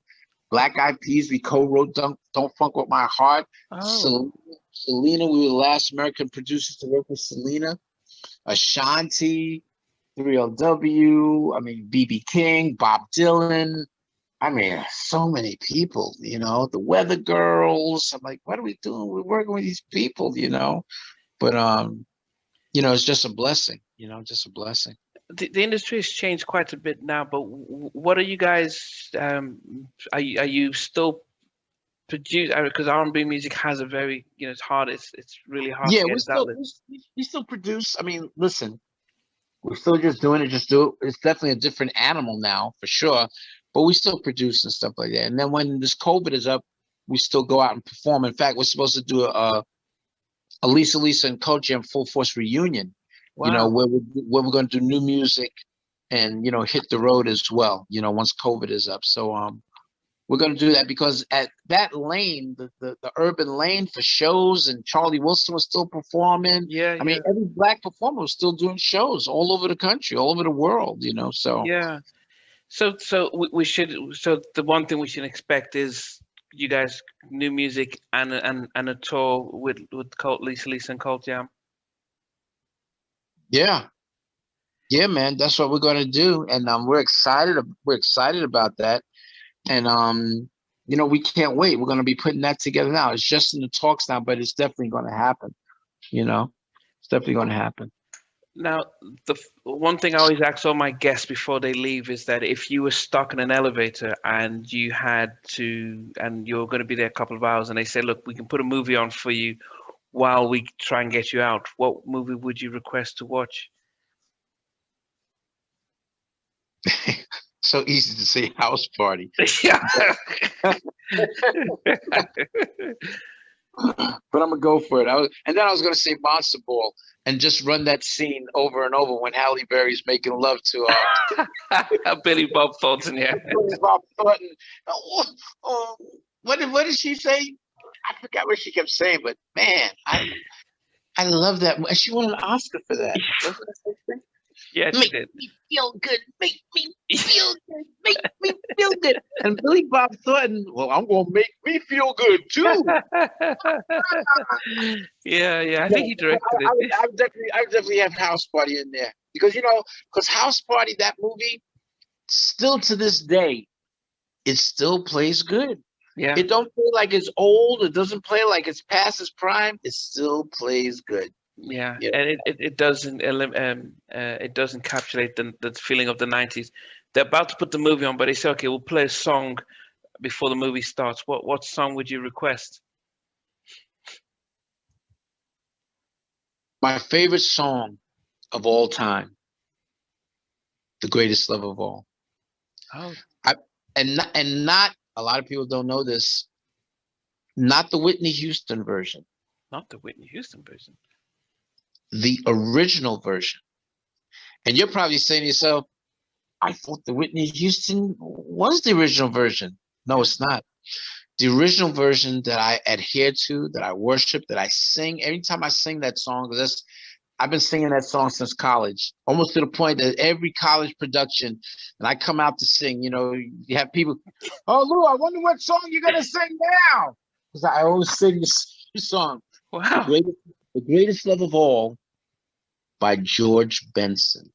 Black Eyed Peas. We co-wrote Don't Funk With My Heart. Oh. Selena, we were the last American producers to work with Selena. Ashanti, 3LW, I mean, BB King, Bob Dylan. I mean, so many people, you know, the Weather Girls. I'm like, what are we doing? We're working with these people, you know. But you know, it's just a blessing, you know, just a blessing. The industry has changed quite a bit now, but what are you guys? Are you still produce? Because R&B music has a very, you know, it's hard. It's really hard Yeah, to get its outlet. we still produce. I mean, listen, we're still just doing it, just do it. It's definitely a different animal now, for sure. But we still produce and stuff like that. And then when this COVID is up, we still go out and perform. In fact, we're supposed to do a Lisa and Coach Jam Full Force reunion, you know, Wow. where we're going to do new music and, you know, hit the road as well, you know, once COVID is up. So we're going to do that because at that lane, the urban lane for shows, and Charlie Wilson was still performing. Yeah, I mean, yeah, every black performer was still doing shows all over the country, all over the world, you know. So yeah. So we should. So the one thing we should expect is you guys new music and a tour with Lisa and Colt Jam. yeah, yeah, man, that's what we're going to do, and we're excited. We're excited about that, and you know, we can't wait. We're going to be putting that together now. It's just in the talks now, but it's definitely going to happen. You know, it's definitely going to happen. Now, one thing I always ask all my guests before they leave is that if you were stuck in an elevator and you had to, and you're going to be there a couple of hours, and they say, "Look, we can put a movie on for you while we try and get you out," what movie would you request to watch? So easy to say house party. Yeah. But I'm gonna go for it. And then I was gonna say Monster Ball and just run that scene over and over when Halle Berry's making love to Billy Bob Thornton, yeah. Bob Thornton. Oh, oh, what did she say? I forgot what she kept saying, but man, I love that. And she won an Oscar for that. Wasn't that something? Yeah, she Make did. me feel good. Make me feel good. Make me feel good. And Billy Bob Thornton, well, I'm gonna make me feel good too. Yeah, yeah. I Yeah, think he directed it. I would definitely have House Party in there because you know, because House Party, that movie, still to this day, it still plays good. Yeah, It don't play like it's old. It doesn't play like it's past its prime. It still plays good. yeah, Yeah. and it doesn't it does encapsulate the feeling of the 90s. They're about to put the movie on, but they say, okay, we'll play a song before the movie starts. What song would you request? My favorite song of all time, "The Greatest Love of All." Oh, I and not a lot of people don't know this. Not the Whitney Houston version, not the Whitney Houston version. the original version. And you're probably saying to yourself, I thought the Whitney Houston was the original version. No, Yeah. it's not. The original version that I adhere to, that I worship, that I sing. Every time I sing that song, because I've been singing that song since college, almost to the point that every college production, and I come out to sing, you know, you have people, oh, Lou, I wonder what song you're going to sing now. Because I always sing this song. The Wow. greatest, the greatest love of all by George Benson.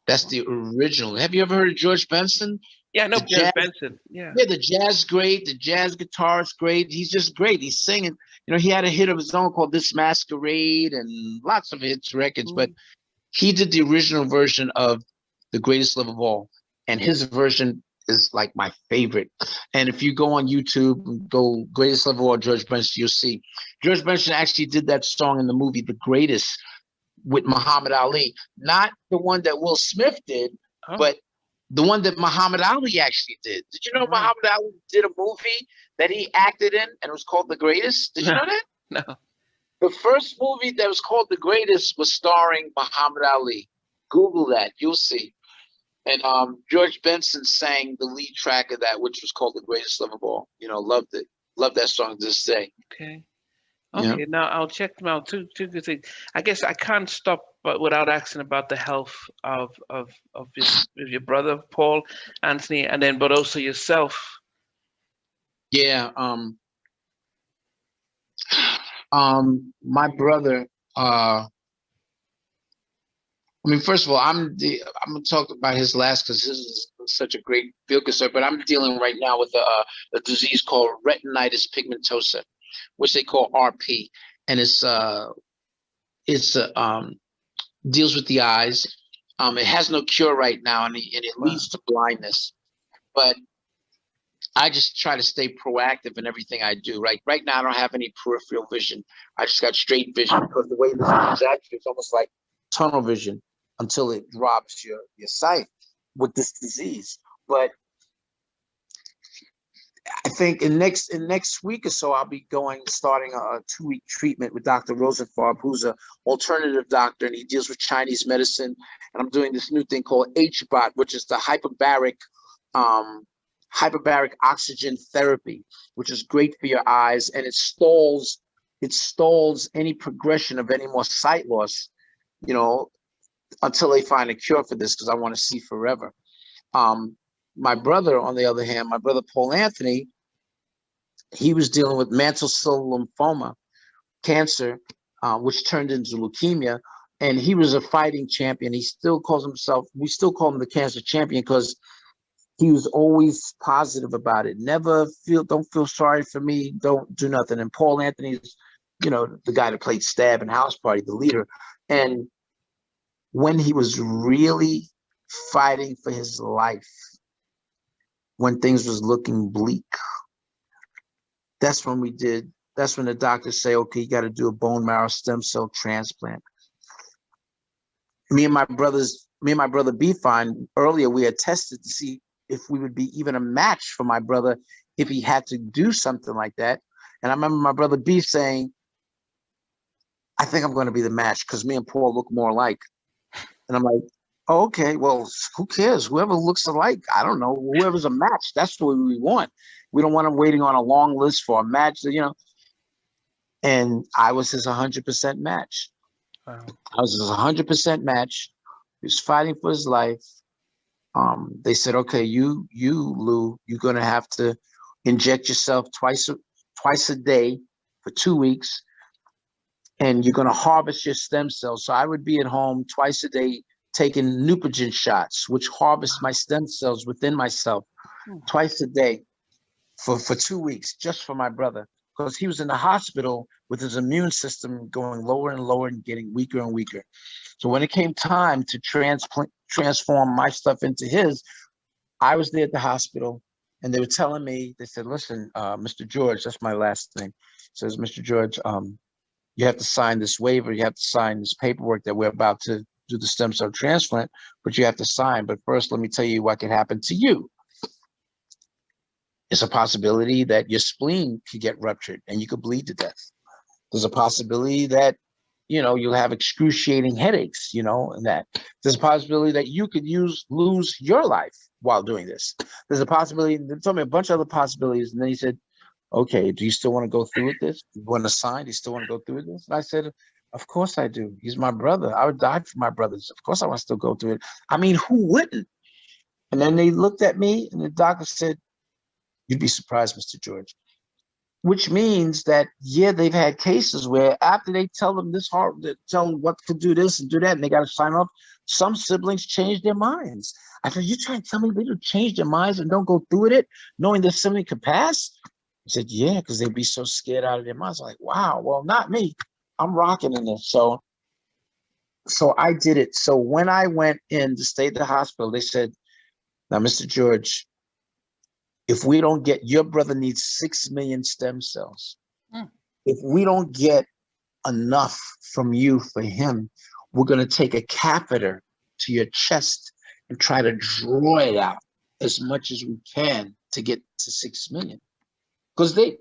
That's the original. Have you ever heard of George Benson? Yeah, no, The George jazz, Benson. Yeah. yeah, the jazz great, the jazz guitarist great. He's just great. He's singing. You know, he had a hit of his own called This Masquerade and lots of hits records, but Mm. he did the original version of The Greatest Love of All. And his version is like my favorite. And if you go on YouTube and go Greatest Love of All, George Benson, you'll see George Benson actually did that song in the movie The Greatest with Muhammad Ali. Not the one that Will Smith did, Oh, but the one that Muhammad Ali actually did. Did you know wow. Muhammad Ali did a movie that he acted in and it was called The Greatest? Did you No, know that? no. The first movie that was called The Greatest was starring Muhammad Ali. Google that, you'll see. And George Benson sang the lead track of that, which was called The Greatest Love of All. You know, loved it. Love that song to this day. Okay. Yeah. Okay. Now I'll check them out. Two good things. I guess I can't stop but without asking about the health of your brother Paul Anthony, and then but also yourself. Yeah. My brother, I mean, first of all, I'm gonna talk about his last because this is such a great field concern. But I'm dealing right now with a disease called retinitis pigmentosa, which they call RP, and it's deals with the eyes. It has no cure right now, and it Wow. leads to blindness. But I just try to stay proactive in everything I do. Right now, I don't have any peripheral vision. I just got straight vision because the way this comes at you, it's almost like tunnel vision until it robs your sight with this disease. But I think in next week or so, I'll be starting a 2-week treatment with Dr. Rosenfarb, who's an alternative doctor, and he deals with Chinese medicine. And I'm doing this new thing called HBOT, which is the um, hyperbaric oxygen therapy, which is great for your eyes, and it stalls any progression of any more sight loss, you know, until they find a cure for this, because I want to see forever. Um, my brother, on the other hand, my brother Paul Anthony, he was dealing with mantle cell lymphoma, cancer, which turned into leukemia. And he was a fighting champion. He still calls himself, we still call him the cancer champion because he was always positive about it. Don't feel sorry for me. Don't do nothing. And Paul Anthony's, the guy that played Stab in House Party, the leader. And when he was really fighting for his life, when things was looking bleak, that's when the doctors say, okay, you got to do a bone marrow stem cell transplant. Me and my brother B Fine, earlier we had tested to see if we would be even a match for my brother if he had to do something like that. And I remember my brother B saying, I think I'm going to be the match because me and Paul look more alike. And I'm like, oh, okay, well, who cares? Whoever looks alike, I don't know. Whoever's a match, that's what we want. We don't want him waiting on a long list for a match. And I was his 100% match. Wow. I was his 100% match. He was fighting for his life. They said, okay, Lou, you're going to have to inject yourself twice a day for 2 weeks, and you're going to harvest your stem cells. So I would be at home twice a day taking Neupogen shots, which harvest my stem cells within myself twice a day for 2 weeks, just for my brother, because he was in the hospital with his immune system going lower and lower and getting weaker and weaker. So when it came time to transform my stuff into his, I was there at the hospital, and they were telling me, they said, listen, Mr. George, that's my last thing. Says, Mr. George, you have to sign this waiver. You have to sign this paperwork that we're about to do the stem cell transplant, but you have to sign. But first, let me tell you what could happen to you. It's a possibility that your spleen could get ruptured and you could bleed to death. There's a possibility that, you'll have excruciating headaches, and that there's a possibility that you could lose your life while doing this. There's a possibility, they told me a bunch of other possibilities. And then he said, okay, do you still want to go through with this? Do you want to sign? Do you still want to go through with this? And I said, of course I do. He's my brother. I would die for my brothers. Of course I want to still go through it. I mean, who wouldn't? And then they looked at me and the doctor said, you'd be surprised, Mr. George. which means that, yeah, they've had cases where after they tell them tell them what to do this and do that, and they got to sign off, some siblings change their minds. I said, you trying to tell me they don't change their minds and don't go through with it, knowing that something could pass? He said, yeah, because they'd be so scared out of their minds. I'm like, wow, well, not me. I'm rocking in this. So I did it. So when I went in to stay at the hospital, they said, now, Mr. George, if we don't get, your brother needs 6 million stem cells. Mm. If we don't get enough from you for him, we're going to take a catheter to your chest and try to draw it out as much as we can to get to 6 million. Because they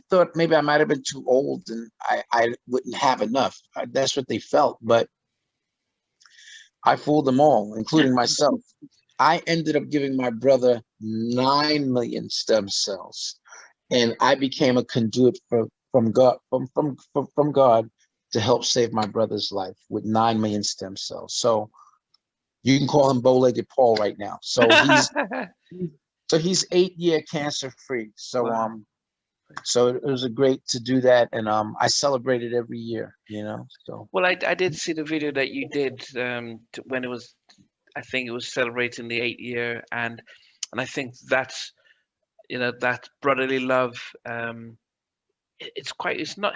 thought maybe I might have been too old and I wouldn't have enough. That's what they felt, but I fooled them all, including myself. I ended up giving my brother 9 million stem cells, and I became a conduit from God to help save my brother's life with 9 million stem cells. So you can call him bow-legged Paul right now. So he's 8-year cancer free. So wow. So it was a great to do that, and I celebrate it every year, you know. So Well, I did see the video that you did when it was, I think it was celebrating the 8 year, and I think that's, you know, that brotherly love. It's not,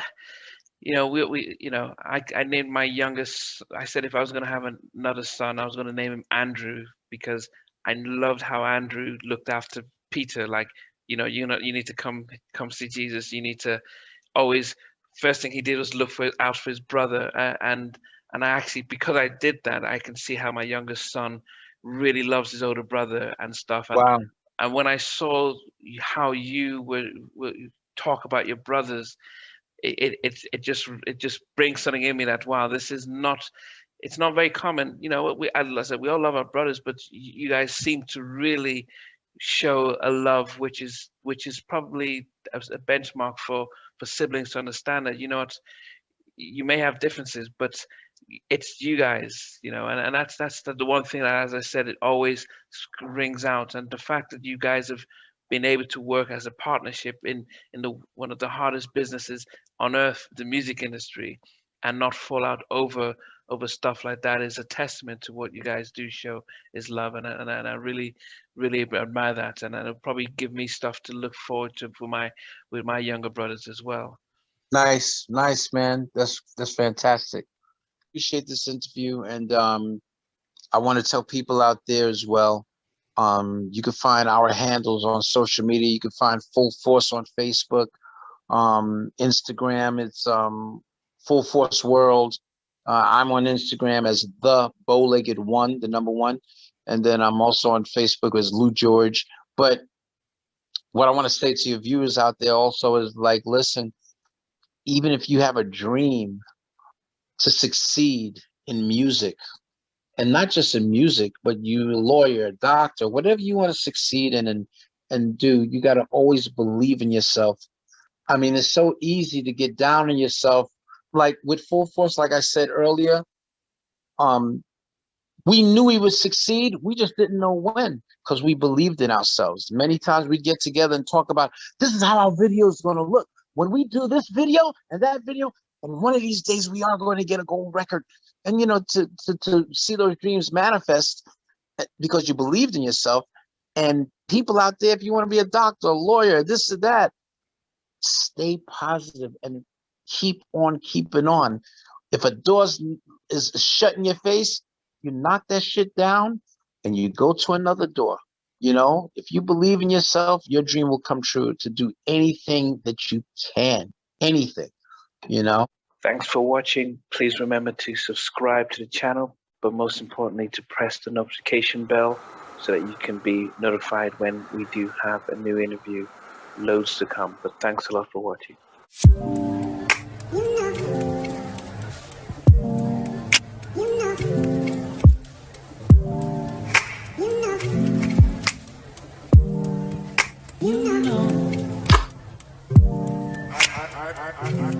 you know, we you know, I named my youngest. I said if I was going to have another son, I was going to name him Andrew, because I loved how Andrew looked after Peter. Like, you know, you need to come see Jesus. You need to always, first thing he did was look out for his brother, and I actually, because I did that, I can see how my youngest son really loves his older brother and stuff. wow, And when I saw how you were talk about your brothers, it just brings something in me that, wow, this is not, it's not very common. You know, as I said, we all love our brothers, but you guys seem to really show a love which is probably a benchmark for siblings to understand that, you know what, you may have differences, but it's you guys, you know, and that's the one thing that, as I said, it always rings out. And the fact that you guys have been able to work as a partnership in the one of the hardest businesses on earth, the music industry, and not fall out over stuff like that is a testament to what you guys do show is love. And I really admire that, and it'll probably give me stuff to look forward to with my younger brothers as well. nice, man. That's fantastic. Appreciate this interview, and I want to tell people out there as well. You can find our handles on social media. You can find Full Force on Facebook, Instagram. It's Full Force World. I'm on Instagram as the Bow-Legged One, the number one, and then I'm also on Facebook as Lou George. But what I want to say to your viewers out there also is, like, listen, even if you have a dream to succeed in music, and not just in music, but you, a lawyer, doctor, whatever you want to succeed in and do, you got to always believe in yourself. I mean, it's so easy to get down on yourself. Like with Full Force, like I said earlier, we knew we would succeed. We just didn't know when, because we believed in ourselves. Many times we'd get together and talk about, this is how our video is going to look when we do this video and that video, and one of these days we are going to get a gold record. And, you know, to see those dreams manifest because you believed in yourself. And people out there, if you want to be a doctor, a lawyer, this or that, stay positive and keep on keeping on. If a door is shut in your face, you knock that shit down and you go to another door. You know, if you believe in yourself, your dream will come true to do anything that you can, anything, you know. Thanks for watching. Please remember to subscribe to the channel, but most importantly, to press the notification bell so that you can be notified when we do have a new interview. Loads to come, but thanks a lot for watching. I